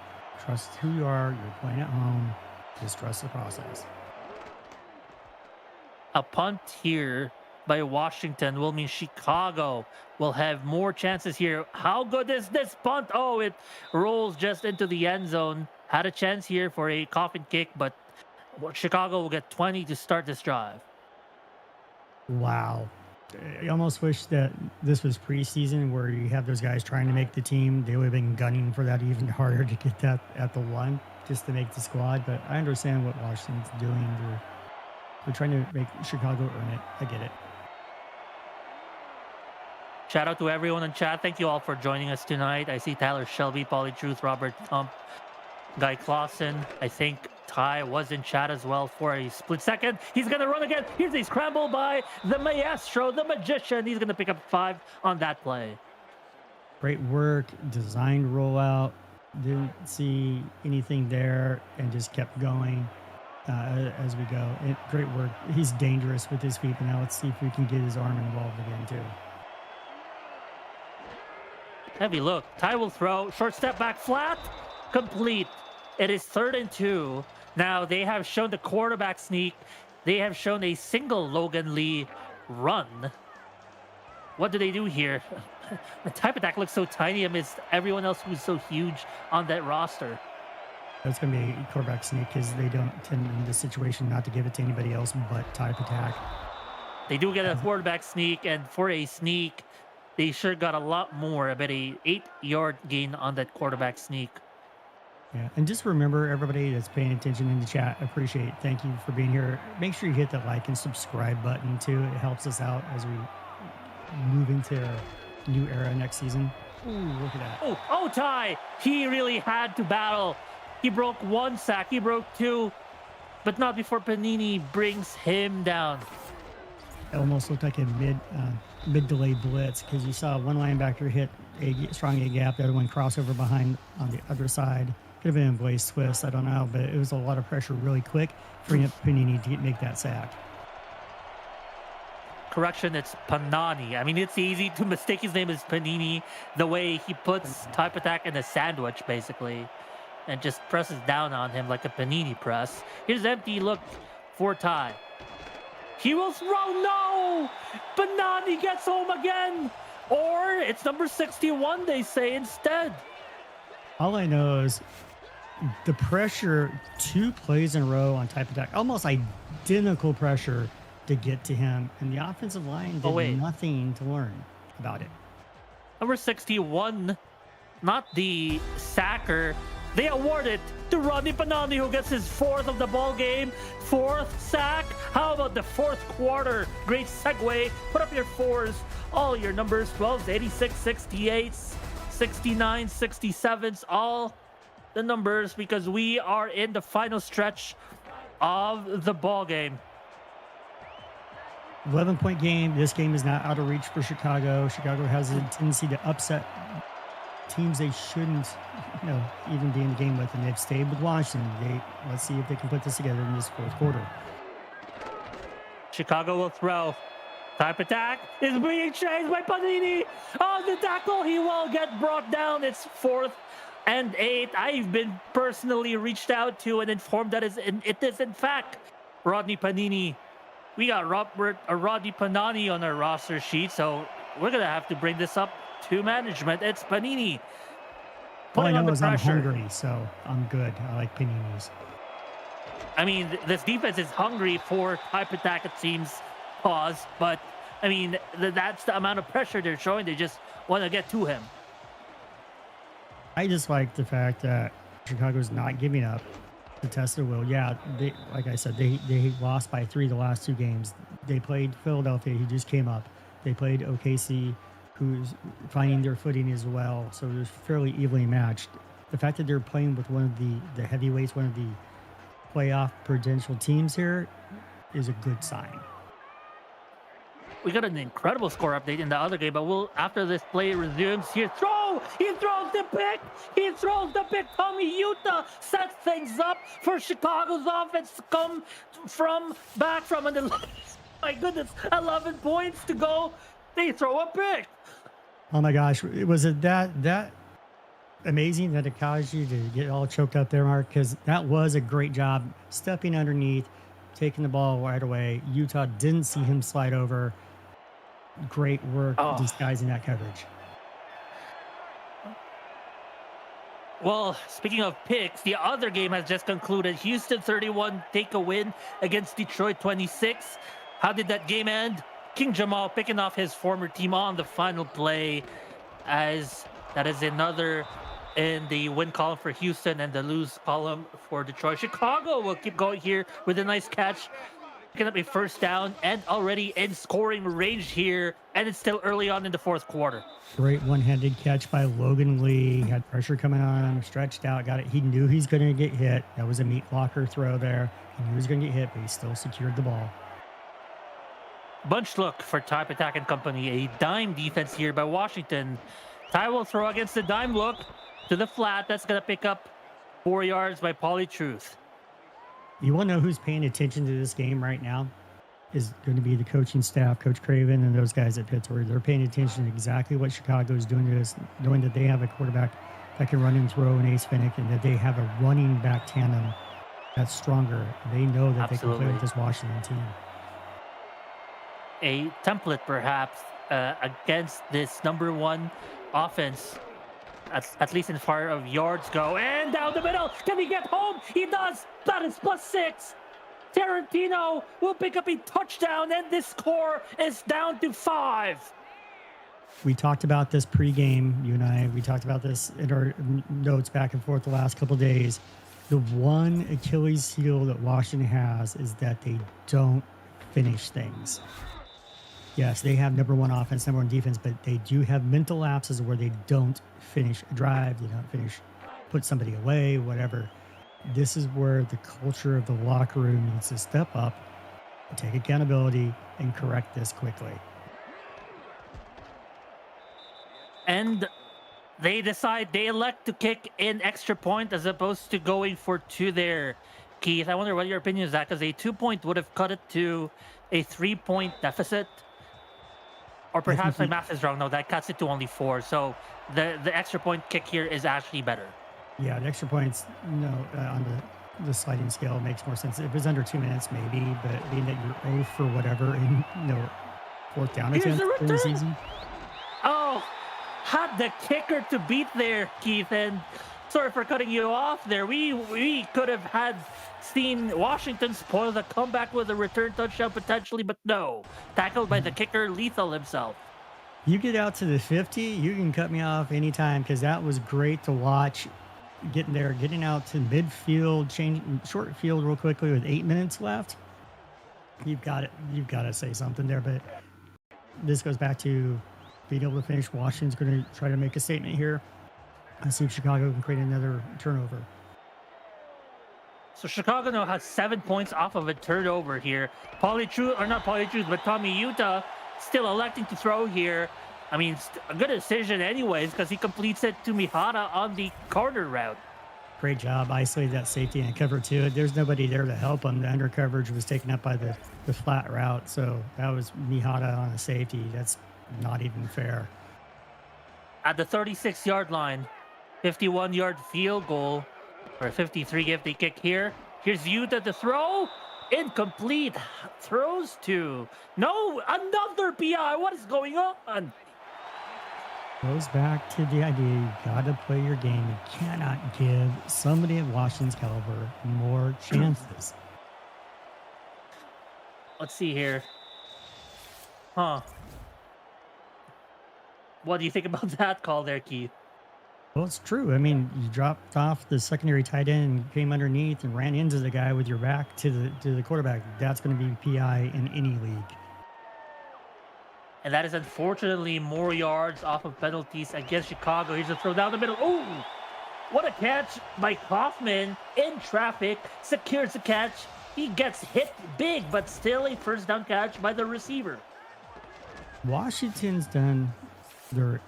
Trust who you are. You're playing at home. Just trust the process. A punt here by Washington will mean Chicago will have more chances here. How good is this punt? Oh, it rolls just into the end zone. Had a chance here for a coffin kick, but Chicago will get 20 to start this drive. Wow. I almost wish that this was preseason where you have those guys trying to make the team. They would have been gunning for that even harder to get that at the one just to make the squad. But I understand what Washington's doing. They're trying to make Chicago earn it. I get it. Shout out to everyone in chat. Thank you all for joining us tonight. I see Tyler Shelby, Polly Truth, Robert Thump, Guy Clausen. I think Ty was in chat as well for a split second. He's going to run again. Here's a scramble by the maestro, the magician. He's going to pick up 5 on that play. Great work. Designed rollout. Didn't see anything there and just kept going as we go. Great work. He's dangerous with his feet. But now let's see if we can get his arm involved again too. Heavy look. Ty will throw. Short step back flat. Complete. It is 3rd and 2. Now they have shown the quarterback sneak. They have shown a single Logan Lee run. What do they do here? The type attack looks so tiny amidst everyone else who's so huge on that roster. That's going to be a quarterback sneak because they don't tend in this situation not to give it to anybody else but type attack. They do get a quarterback sneak, and for a sneak, they sure got a lot more. About a 8-yard gain on that quarterback sneak. Yeah, and just remember, everybody that's paying attention in the chat, appreciate it. Thank you for being here. Make sure you hit the like and subscribe button too. It helps us out as we move into a new era next season. Ooh, look at that. Oh, Ty! He really had to battle. He broke 1 sack. He broke 2, but not before Panini brings him down. It almost looked like a mid-delay blitz because you saw one linebacker hit a strong A gap, the other one crossover behind on the other side. Could have been a Blaze twist, I don't know, but it was a lot of pressure really quick, freeing up Panini to make that sack. Correction, it's Panani. I mean, it's easy to mistake his name as Panini the way he puts type attack in a sandwich, basically, and just presses down on him like a Panini press. Here's empty look for Ty. He will throw. No! Panani gets home again. Or it's number 61, they say, instead. All I know is the pressure, 2 plays in a row on type attack, almost identical pressure to get to him. And the offensive line did nothing to learn about it. Number 61, not the sacker. They award it to Rodney Panani, who gets his 4th of the ball game. 4th sack. How about the 4th quarter? Great segue. Put up your 4s. All your numbers, 12s, 86, 68s, 69, 67s. All the numbers, because we are in the final stretch of the ball game. 11-point game. This game is not out of reach for Chicago. Chicago has a tendency to upset teams they shouldn't, even be in the game with, and they've stayed with Washington. Let's see if they can put this together in this 4th quarter. Chicago will throw. Type attack is being chased by Panini. Oh, the tackle. He will get brought down. It's 4th and 8. I've been personally reached out to and informed that it is in fact Rodney Panini. We got Rodney Panani on our roster sheet, so we're going to have to bring this up to management. It's Panini. All I putting on know the is I'm pressure. hungry, so I'm good. I like paninis. I mean, this defense is hungry for type attack, it seems. Pause. But, I mean, that's the amount of pressure they're showing. They just want to get to him. I just like the fact that Chicago's not giving up to test their will. Yeah, they, like I said, they lost by 3 the last 2 games. They played Philadelphia, who just came up. They played OKC, who's finding their footing as well. So it was fairly evenly matched. The fact that they're playing with one of the heavyweights, one of the playoff potential teams here, is a good sign. We got an incredible score update in the other game, but we'll after this play resumes here. Throw! He throws the pick! He throws the pick! Tommy Utah sets things up for Chicago's offense to come back from an my goodness, 11 points to go. They throw a pick. Oh my gosh, was it that amazing that it caused you to get all choked up there, Mark? Because that was a great job stepping underneath, taking the ball right away. Utah didn't see him slide over. Great work Oh, disguising that coverage. well, speaking of picks, the other game has just concluded. Houston 31 take a win against Detroit 26. How did that game end? King Jamal picking off his former team on the final play, as that is another in the win column for Houston and the lose column for Detroit. Chicago will keep going here with a nice catch, picking up a first down and already in scoring range here, and it's still early on in the fourth quarter. Great one-handed catch by Logan Lee. Had pressure coming on him, stretched out, got it. He knew he's going to get hit. That was a meat locker throw there. He knew he was going to get hit, but he still secured the ball. Bunch look for type attack and company. A dime defense here by Washington. Ty will throw against the dime look to the flat. That's going to pick up 4 yards by Pauly Truth. You want to know who's paying attention to this game right now? Is going to be the coaching staff, Coach Craven, and those guys at Pittsburgh. They're paying attention to exactly what Chicago is doing to this, knowing that they have a quarterback that can run and throw an Ace Finnick, and that they have a running back tandem that's stronger. They know that they can play with this Washington team. A template, perhaps, against this number one offense, at least in far of yards go. And down the middle. Can he get home? He does. That is +6. Tarantino will pick up a touchdown, and this score is down to 5. We talked about this pregame, you and I. We talked about this in our notes back and forth the last couple of days. The one Achilles heel that Washington has is that they don't finish things. Yes, they have number one offense, number one defense, but they do have mental lapses where they don't finish a drive, they don't finish, put somebody away, whatever. This is where the culture of the locker room needs to step up, take accountability, and correct this quickly. And they elect to kick in extra point as opposed to going for 2 there. Keith, I wonder what your opinion is that, because a 2-point would have cut it to a 3-point deficit. Or perhaps my math is wrong. No, that cuts it to only 4. So the extra point kick here is actually better. Yeah, the extra points, on the sliding scale makes more sense. If it was under 2 minutes, maybe, but being that you're 0 for whatever in, fourth down attempt during the season. Oh, had the kicker to beat there, Keith. And sorry for cutting you off there. We could have seen Washington spoil the comeback with a return touchdown potentially, but no. Tackled by the kicker, Lethal himself. You get out to the 50, you can cut me off anytime, because that was great to watch. Getting out to midfield, changing short field real quickly with 8 minutes left. You've got to say something there, but this goes back to being able to finish. Washington's going to try to make a statement here. I see if Chicago can create another turnover. So Chicago now has 7 points off of a turnover here. Tommy Utah still electing to throw here. I mean, a good decision anyways, because he completes it to Mihara on the corner route. Great job. Isolated that safety and cover to it. There's nobody there to help him. The under coverage was taken up by the flat route. So that was Mihara on a safety. That's not even fair. At the 36-yard line, 51-yard field goal, or a 53 if they kick here. Here's Utah to throw. Incomplete. Throws to. No, another PI. What is going on? Goes back to the idea you got to play your game. You cannot give somebody of Washington's caliber more chances. Let's see here. Huh. What do you think about that call there, Keith? Well, it's true. I mean, you dropped off the secondary tight end and came underneath and ran into the guy with your back to the quarterback. That's going to be PI in any league. And that is unfortunately more yards off of penalties against Chicago. Here's a throw down the middle. Oh, what a catch by Kaufman in traffic. Secures the catch. He gets hit big, but still a first down catch by the receiver. Washington's done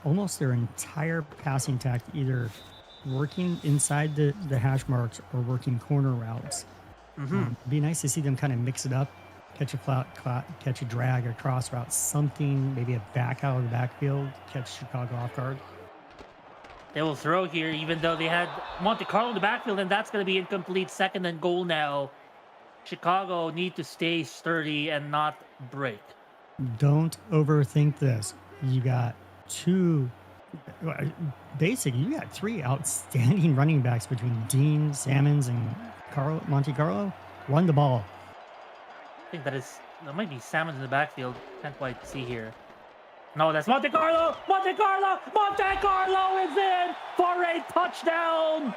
almost their entire passing attack either working inside the hash marks or working corner routes. It'd be nice to see them kind of mix it up, catch a catch a drag, a cross route, something, maybe a back out of the backfield, catch Chicago off guard. They will throw here, even though they had Monte Carlo in the backfield, and that's going to be incomplete. Second and goal now. Chicago need to stay sturdy and not break. Don't overthink this. You got you got three outstanding running backs between Dean, Salmons, and Monte Carlo. Run the ball. I think that might be Salmons in the backfield. Can't quite see here. No, that's Monte Carlo! Monte Carlo! Monte Carlo is in for a touchdown!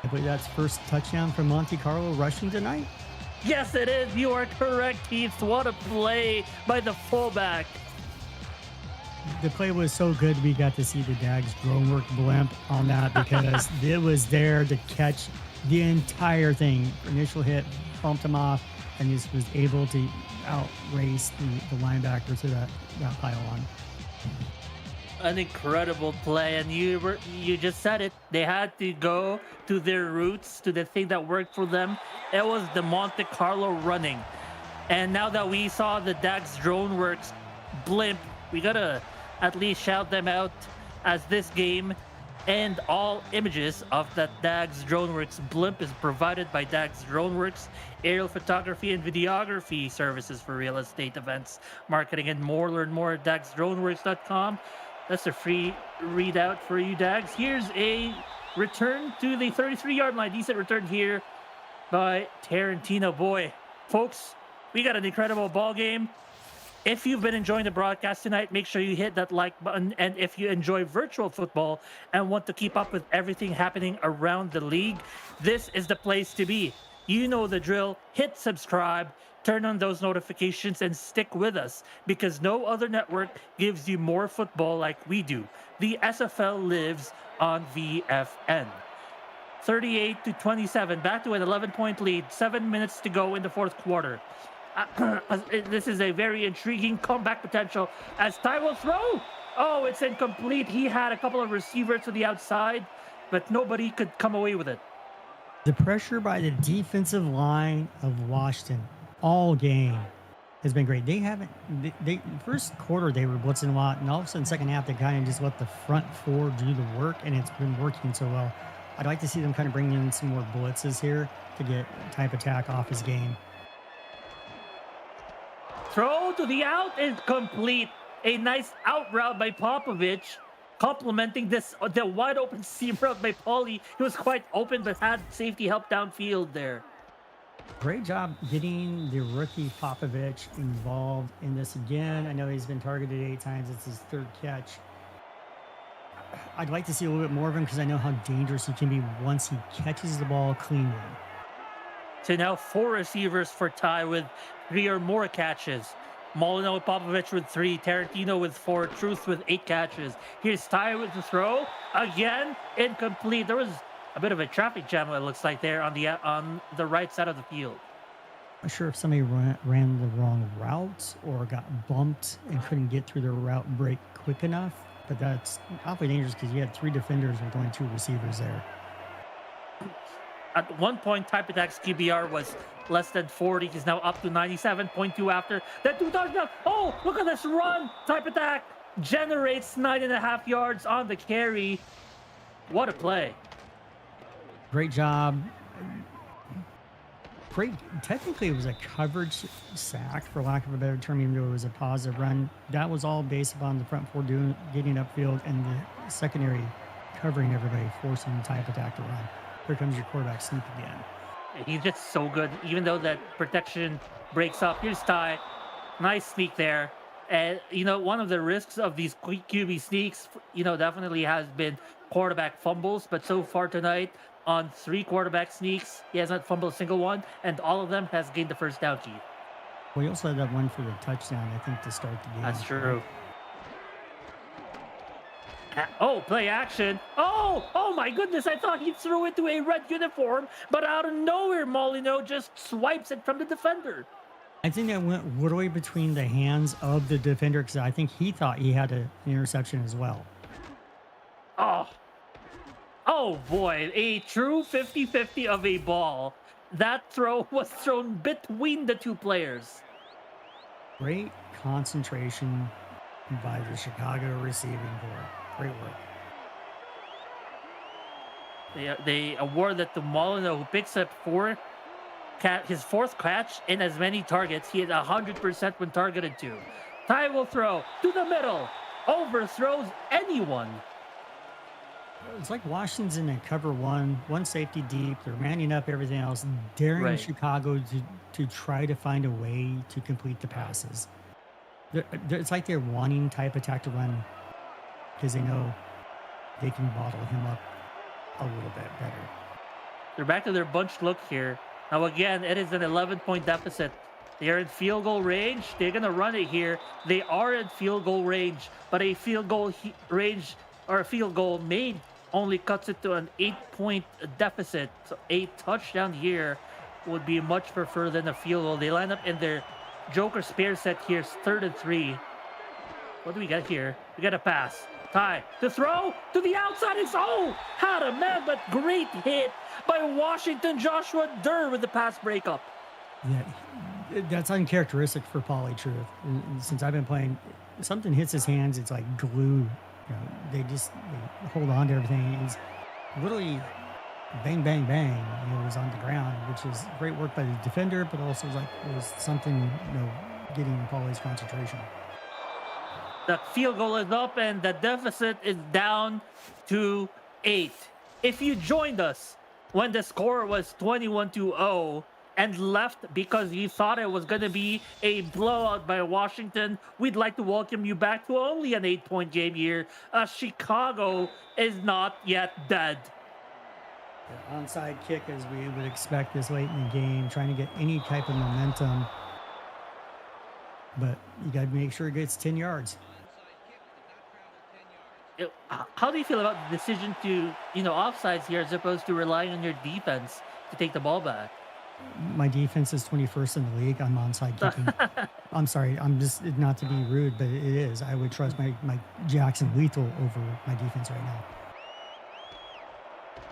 I believe that's first touchdown from Monte Carlo rushing tonight. Yes, it is. You are correct, Keith. What a play by the fullback. The play was so good, we got to see the Dags drone work blimp on that because it was there to catch the entire thing. Initial hit, bumped him off, and just was able to outrace the linebacker to that pylon. An incredible play, and you just said it. They had to go to their roots, to the thing that worked for them. It was the Monte Carlo running. And now that we saw the Dax Drone Works blimp, we gotta at least shout them out, as this game and all images of that Dax DroneWorks blimp is provided by Dax DroneWorks, aerial photography and videography services for real estate events, marketing, and more. Learn more at daxdroneworks.com. That's a free readout for you, Dags. Here's a return to the 33-yard line. Decent return here by Tarantino. Boy, folks, we got an incredible ball game. If you've been enjoying the broadcast tonight, make sure you hit that like button. And if you enjoy virtual football and want to keep up with everything happening around the league, this is the place to be. You know the drill. Hit subscribe, turn on those notifications, and stick with us, because no other network gives you more football like we do. The SFL lives on VFN. 38-27, back to an 11-point lead. 7 minutes to go in the fourth quarter. This is a very intriguing comeback potential as Ty will throw. Oh, it's incomplete. He had a couple of receivers to the outside, but nobody could come away with it. The pressure by the defensive line of Washington all game has been great. They first quarter they were blitzing a lot, and all of a sudden second half they kind of just let the front four do the work, and it's been working so well. I'd like to see them kind of bring in some more blitzes here to get type attack off his game. Throw to the out is complete. A nice out route by Popovich, complementing the wide open seam route by Pauly. He was quite open, but had safety help downfield there. Great job getting the rookie Popovich involved in this again. I know he's been targeted 8 times. It's his 3rd catch. I'd like to see a little bit more of him because I know how dangerous he can be once he catches the ball cleanly. So now 4 receivers for Ty with 3 or more catches. Molino with Popovich with 3, Tarantino with 4, Truth with 8 catches. Here's Ty with the throw. Again, incomplete. There was a bit of a traffic jam, it looks like, there on the right side of the field. I'm not sure if somebody ran the wrong route or got bumped and couldn't get through the route break quick enough. But that's awfully dangerous because you had 3 defenders with only 2 receivers there. At one point, Type Attack's QBR was less than 40. He's now up to 97.2 after that 2 touchdowns. Oh, look at this run. Type Attack generates 9.5 yards on the carry. What a play. Great job. great. Technically, it was a coverage sack, for lack of a better term, even though it was a positive run. That was all based upon the front four getting upfield and the secondary covering everybody, forcing the type attack to run. Here comes your quarterback sneak again. He's just so good. Even though that protection breaks up, here's Ty. Nice sneak there. And one of the risks of these QB sneaks, definitely has been quarterback fumbles. But so far tonight, on 3 quarterback sneaks, he hasn't fumbled a single one, and all of them has gained the first down key. Well, he also had that one for the touchdown, I think, to start the game. That's true. Oh, play action. Oh my goodness. I thought he threw it to a red uniform, but out of nowhere, Molino just swipes it from the defender. I think that went literally between the hands of the defender because I think he thought he had an interception as well. Oh boy, a true 50-50 of a ball. That throw was thrown between the 2 players. Great concentration by the Chicago receiving corps. Great work. They award that to Molino, who picks up his 4th catch in as many targets. He had 100% when targeted to. Ty will throw to the middle. Overthrows anyone. It's like Washington's in a cover one safety deep. They're manning up everything else, daring Chicago to try to find a way to complete the passes. It's like they're wanting type attack to run because they know they can bottle him up a little bit better. They're back to their bunch look here. Now again, it is an 11-point deficit. They are in field goal range. They're going to run it here. They are in field goal range, but a field goal range or a field goal made only cuts it to an 8-point deficit. So a touchdown here would be much preferred than a field goal. They line up in their Joker spare set here. It's 3rd and 3. What do we got here? We got a pass. Ty to throw to the outside. It's had a man, but great hit by Washington. Joshua Durr with the pass breakup. Yeah, that's uncharacteristic for Pauly Truth. Since I've been playing, something hits his hands, it's like glue. They hold on to everything. It's literally bang, bang, bang. It was on the ground, which is great work by the defender, but also it was something, getting Pauly's concentration. The field goal is up and the deficit is down to 8. If you joined us when the score was 21-0 and left because you thought it was going to be a blowout by Washington, we'd like to welcome you back to only an 8-point game here. Chicago is not yet dead. The onside kick, as we would expect this late in the game, trying to get any type of momentum. But you got to make sure it gets 10 yards. How do you feel about the decision to, offsides here as opposed to relying on your defense to take the ball back? My defense is 21st in the league. I'm onside kicking. I'm sorry. I'm just, not to be rude, but it is. I would trust my Jackson Lethal over my defense right now.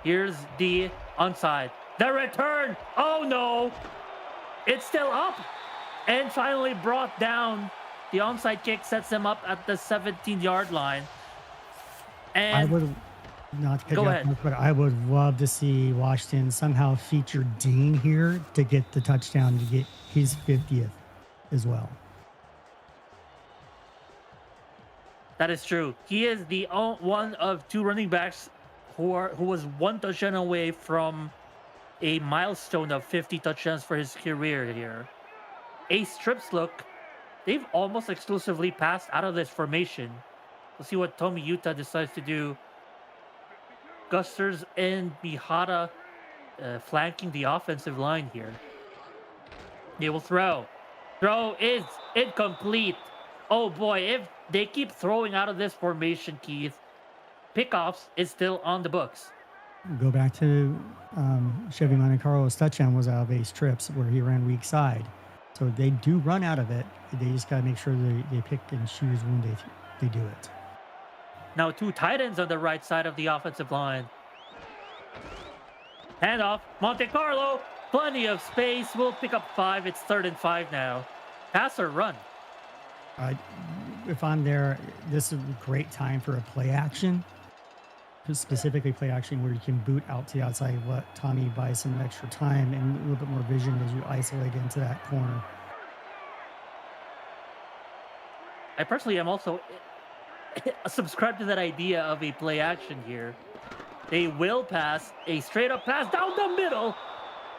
Here's the onside. The return. Oh, no. It's still up. And finally brought down. The onside kick sets them up at the 17-yard line. And I would not to cut you off, but I would love to see Washington somehow feature Dean here to get the touchdown to get his 50th as well. That is true. He is the one of 2 running backs who was 1 touchdown away from a milestone of 50 touchdowns for his career here. A strips look. They've almost exclusively passed out of this formation. We'll see what Tommy Utah decides to do. Gusters and Mihara flanking the offensive line here. They will throw. Throw is incomplete. Oh boy, if they keep throwing out of this formation, Keith, pickoffs is still on the books. Go back to Chevy Monte Carlo's touchdown was out of ace trips where he ran weak side. So they do run out of it. They just got to make sure they pick and choose when they do it. Now 2 tight ends on the right side of the offensive line. Handoff. Monte Carlo. Plenty of space. We'll pick up 5. It's 3rd and 5 now. Pass or run? If I'm there, this is a great time for a play action. specifically play action where you can boot out to the outside, let Tommy buy some extra time and a little bit more vision as you isolate into that corner. I personally am also subscribed to that idea of a play action here. They will pass a straight up pass down the middle,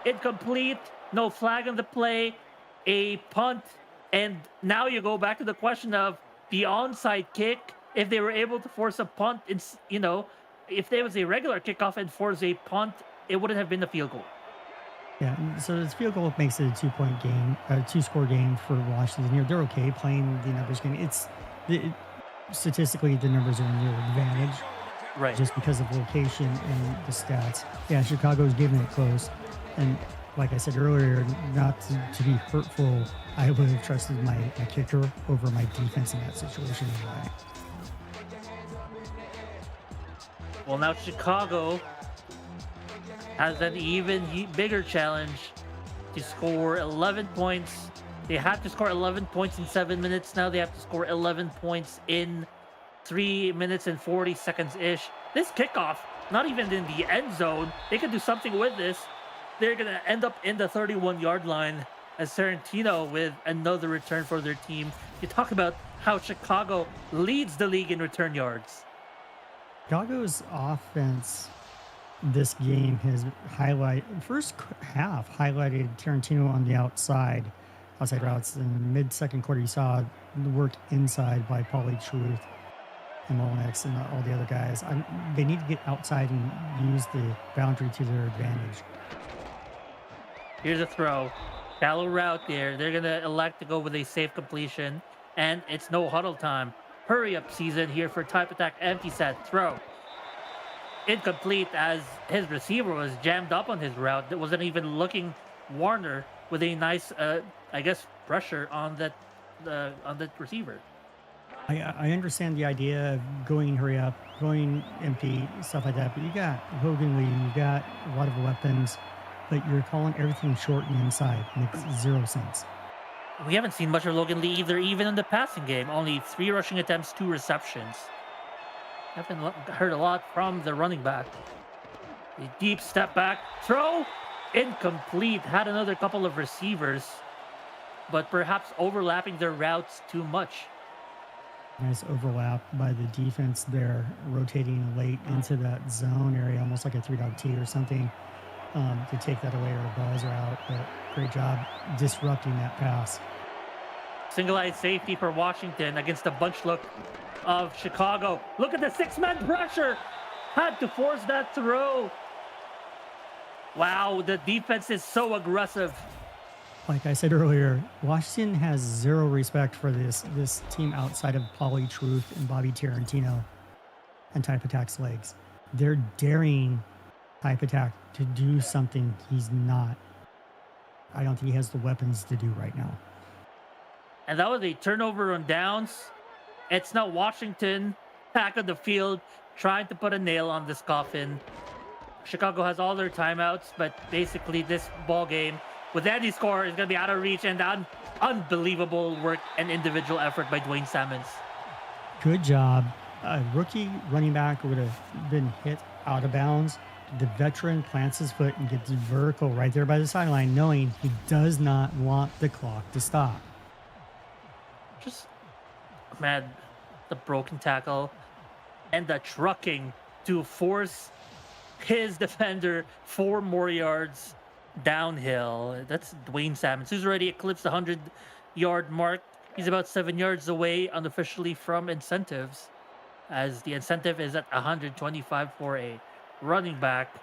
incomplete, no flag on the play, a punt, and now you go back to the question of the onside kick. If they were able to force a punt, it's if there was a regular kickoff and force a punt, it wouldn't have been a field goal. Yeah, so this field goal makes it a 2 point game, a 2 score game for Washington here. They're okay playing the numbers game. Statistically, the numbers are in their advantage Right. just because of location and the stats. Yeah, Chicago's giving it close. And like I said earlier, not to be hurtful, I would have trusted my kicker over my defense in that situation anyway. Well, now Chicago has an even bigger challenge to score 11 points. They have to score 11 points in 7 minutes. Now they have to score 11 points in 3 minutes and 40 seconds ish. This kickoff, not even in the end zone, they could do something with this. They're going to end up in the 31-yard line as Tarantino with another return for their team. You talk about how Chicago leads the league in return yards. Chicago's offense this game has first half highlighted Tarantino on the outside routes. In the mid-second quarter, you saw the work inside by Pauly Truth and Molnex and all the other guys. They need to get outside and use the boundary to their advantage. Here's a throw. Shallow route there. They're going to elect to go with a safe completion, and it's no huddle time. Hurry up season here for type attack. Empty set. Throw. Incomplete as his receiver was jammed up on his route. That wasn't even looking. Warner with a nice, pressure on that receiver. I understand the idea of going hurry up, going empty, stuff like that, but you got Hogan Lee, you got a lot of weapons, but you're calling everything short and inside. Makes zero sense. We haven't seen much of Logan Lee either, even in the passing game. Only 3 rushing attempts, 2 receptions. Haven't heard a lot from the running back. A deep step back, throw, incomplete. Had another couple of receivers, but perhaps overlapping their routes too much. Nice overlap by the defense there, rotating late into that zone area, almost like a 3-dog T or something, to take that away, or balls are out. But great job disrupting that pass. Single-eyed safety for Washington against the bunch look of Chicago. Look at the 6-man pressure. Had to force that throw. Wow, the defense is so aggressive. Like I said earlier, Washington has zero respect for this team outside of Pauly Truth and Bobby Tarantino and Type Attack's legs. They're daring Type Attack to do something he's not. I don't think he has the weapons to do right now. And that was a turnover on downs. It's not Washington back on the field trying to put a nail on this coffin. Chicago has all their timeouts, but basically this ball game, with any score, is going to be out of reach, and unbelievable work and individual effort by Dwayne Salmons. Good job. A rookie running back would have been hit out of bounds. The veteran plants his foot and gets vertical right there by the sideline, knowing he does not want the clock to stop. Just, man, the broken tackle and the trucking to force his defender 4 more yards downhill. That's Dwayne Salmons, who's already eclipsed the 100-yard mark. He's about 7 yards away unofficially from incentives, as the incentive is at 125 for a running back.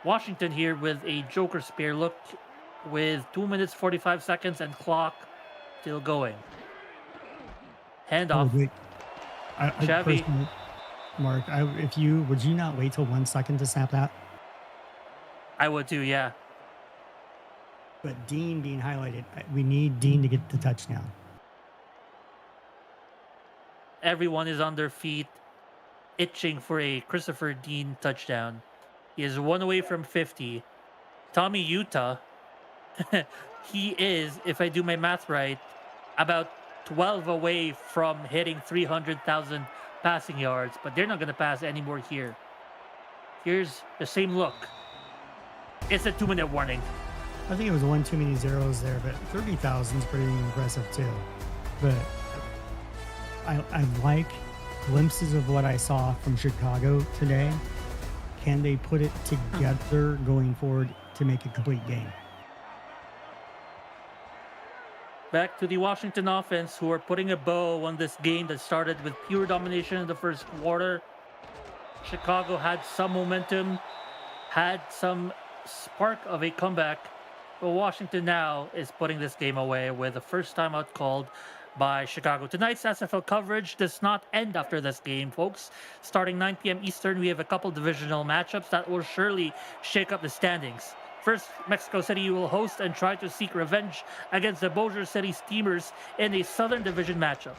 Washington here with a joker spear look with 2 minutes 45 seconds and clock still going. Handoff. Oh, wait. Chevy. Mark, would you not wait till 1 second to snap that? I would too, yeah. But Dean being highlighted, we need Dean to get the touchdown. Everyone is on their feet, itching for a Christopher Dean touchdown. He is 1 away from 50. Tommy Utah, he is, if I do my math right, about 12 away from hitting 300,000 passing yards, but they're not going to pass anymore here. Here's the same look. It's a 2-minute warning. I think it was one too many zeros there, but 30,000 is pretty impressive too. But I like glimpses of what I saw from Chicago today. Can they put it together going forward to make a complete game? Back to the Washington offense, who are putting a bow on this game that started with pure domination in the first quarter. Chicago had some momentum, had some spark of a comeback, but Washington now is putting this game away with a first timeout called by Chicago. Tonight's SFL coverage does not end after this game, folks. Starting 9 p.m. Eastern, we have a couple divisional matchups that will surely shake up the standings. First, Mexico City will host and try to seek revenge against the Bossier City Steamers in a Southern Division matchup.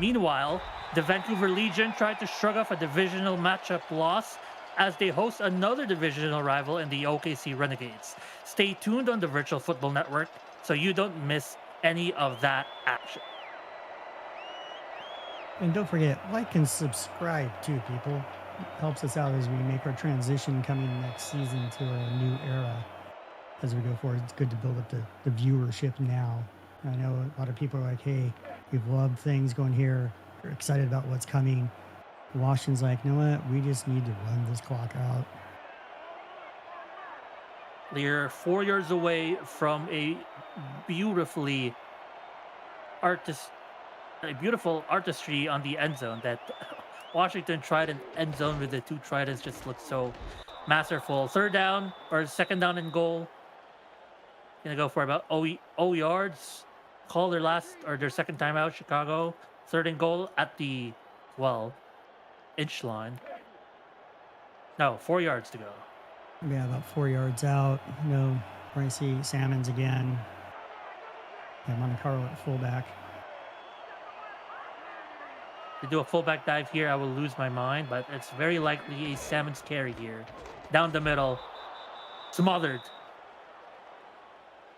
Meanwhile, the Vancouver Legion tried to shrug off a divisional matchup loss as they host another divisional rival in the OKC Renegades. Stay tuned on the Virtual Football Network so you don't miss any of that action. And don't forget, like and subscribe too, people. It helps us out as we make our transition coming next season to a new era. As we go forward, it's good to build up the viewership now. I know a lot of people are like, hey, we've loved things going here. We're excited about what's coming. Washington's like, you know what? We just need to run this clock out. They're 4 yards away from a beautiful artistry on the end zone. That Washington Trident end zone with the two tridents just looks so masterful. Third down or second down and goal. Gonna go for about 0 yards. Call their second timeout. Chicago. Third and goal at the inch line. No, 4 yards to go. Yeah, about 4 yards out. No, Pricey Salmons again. Yeah, Monte Carlo at fullback. To do a fullback dive here, I will lose my mind, but it's very likely a Salmons carry here. Down the middle. Smothered.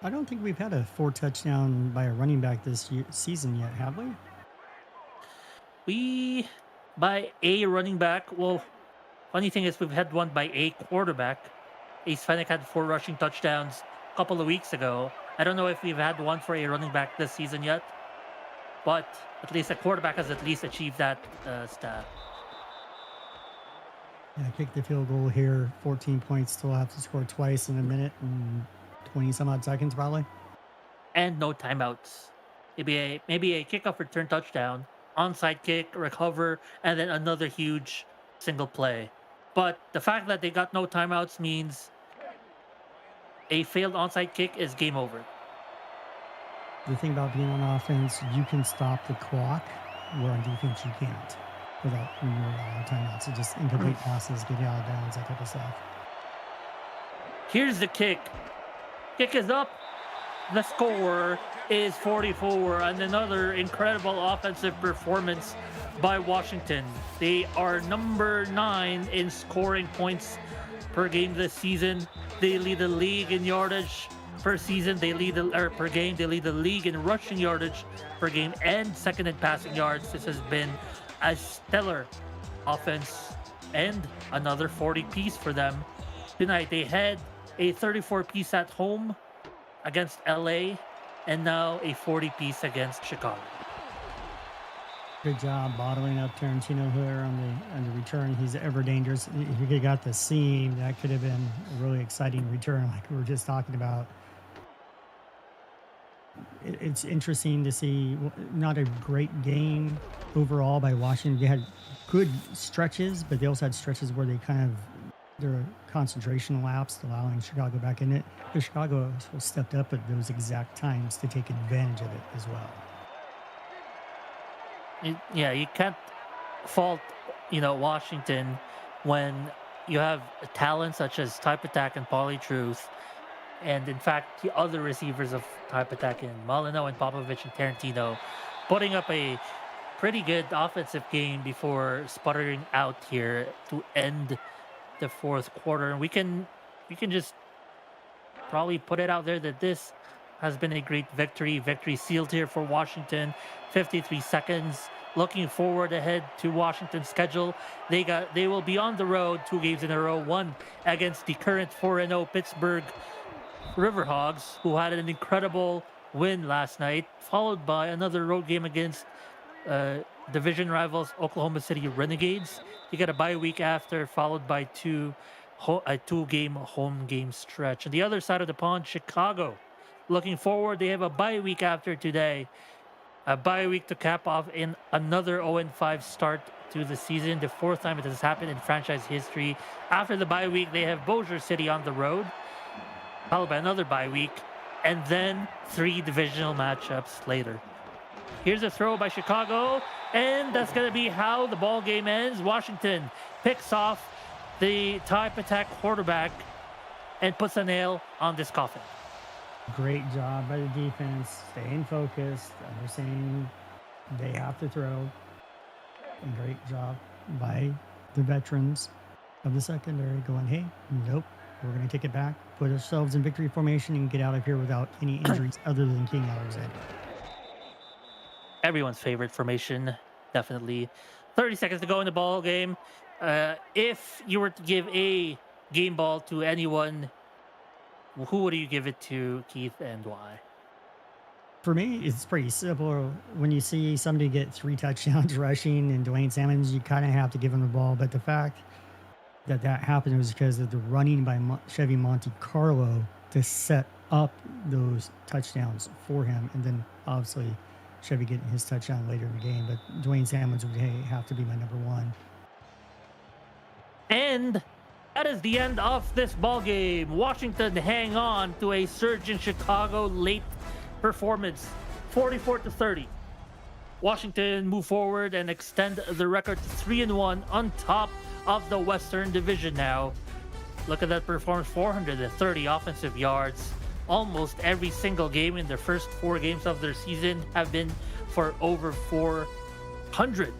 I don't think we've had a 4 touchdown by a running back this season yet, have we? By a running back, funny thing is we've had one by a quarterback. Ace Fennec had 4 rushing touchdowns a couple of weeks ago. I don't know if we've had one for a running back this season yet, but at least a quarterback has at least achieved that stat. Yeah, kick the field goal here. 14 points. Still have to score twice in a minute and 20 some odd seconds probably. And no timeouts. Maybe a kickoff return touchdown, onside kick, recover, and then another huge single play. But the fact that they got no timeouts means a failed onside kick is game over. The thing about being on offense, you can stop the clock, where on defense you can't without all timeouts. So just incomplete passes, getting out of bounds, that type of stuff. Here's the kick. Kick is up. The score is 44, and another incredible offensive performance by Washington. They are number 9 in scoring points per game this season. They lead the league in yardage per season. Per game. They lead the league in rushing yardage per game and second in passing yards. This has been a stellar offense and another 40 piece for them tonight. They had a 34 piece at home against LA and now a 40 piece against Chicago. Good job bottling up Tarantino here on the return. He's ever dangerous. If you could have got the seam, that could have been a really exciting return like we were just talking about. It's interesting to see. Not a great game overall by Washington. They had good stretches, but they also had stretches where they their concentration lapsed, allowing Chicago back in it. But Chicago stepped up at those exact times to take advantage of it as well. You can't fault, Washington when you have talent such as Type Attack and Polytruth, and in fact the other receivers of Type Attack in Molino and Popovich and Tarantino putting up a pretty good offensive game before sputtering out here to end the fourth quarter. And we can just probably put it out there that this has been a great victory sealed here for Washington. 53 seconds Looking forward ahead to Washington's schedule, they will be on the road 2 games in a row. One against the current 4-0 Pittsburgh Riverhogs, who had an incredible win last night, followed by another road game against uh, division rivals Oklahoma City Renegades. You get a bye week after, followed by a 2-game home game stretch. On the other side of the pond, Chicago. Looking forward, they have a bye week after today. A bye week to cap off in another 0-5 start to the season, the 4th time it has happened in franchise history. After the bye week, they have Bossier City on the road, followed by another bye week, and then 3 divisional matchups later. Here's a throw by Chicago, and that's going to be how the ball game ends. Washington picks off the type attack quarterback and puts a nail on this coffin. Great job by the defense, staying focused, understanding they have to throw. And great job by the veterans of the secondary going, hey, nope, we're going to take it back, put ourselves in victory formation, and get out of here without any injuries other than King Alexander. Everyone's favorite formation, definitely. 30 seconds to go in the ball game. If you were to give a game ball to anyone, who would you give it to, Keith, and why? For me, it's pretty simple. When you see somebody get 3 touchdowns rushing and Dwayne Salmons, you kind of have to give him the ball. But the fact that happened was because of the running by Chevy Monte Carlo to set up those touchdowns for him. And then obviously Chevy getting his touchdown later in the game. But Dwayne Salmons would have to be my number one. And that is the end of this ball game. Washington hang on to a surge in Chicago late performance, 44-30. Washington move forward and extend the record to 3-1 on top of the Western Division now. Look at that performance, 430 offensive yards. Almost every single game in their first 4 games of their season have been for over 400.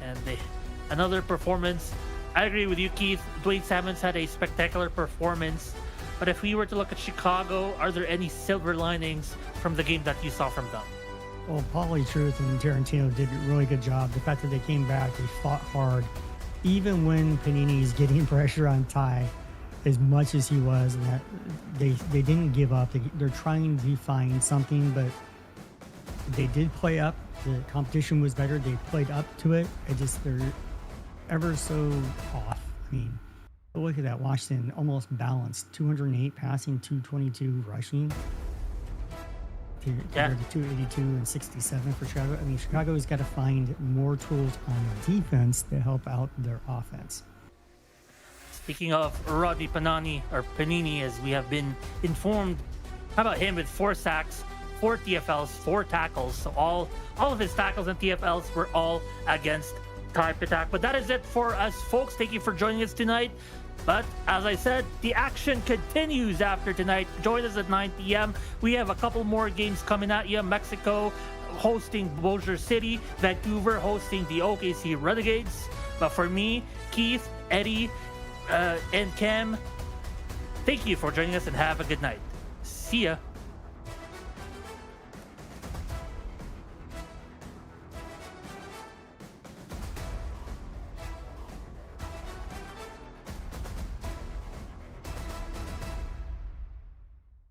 And another performance. I agree with you, Keith. Dwayne Salmons had a spectacular performance. But if we were to look at Chicago, are there any silver linings from the game that you saw from them? Well, Paulie Truth and Tarantino did a really good job. The fact that they came back, they fought hard. Even when Panini's getting pressure on Ty, as much as he was, and that they didn't give up. They're trying to find something, but they did play up. The competition was better. They played up to it. They're ever so off. I mean, look at that. Washington almost balanced. 208 passing, 222 rushing. Compared to 282 and 67 for Chicago. I mean, Chicago's got to find more tools on defense to help out their offense. Speaking of Rodney Panini, as we have been informed, how about him with 4 sacks, 4 TFLs, 4 tackles? So all of his tackles and TFLs were all against type attack. But that is it for us, folks. Thank you for joining us tonight. But as I said, the action continues after tonight. Join us at 9 p.m. We have a couple more games coming at you. Mexico hosting Bossier City, Vancouver hosting the OKC Renegades. But for me, Keith, Eddie, and Cam, thank you for joining us and have a good night. See ya.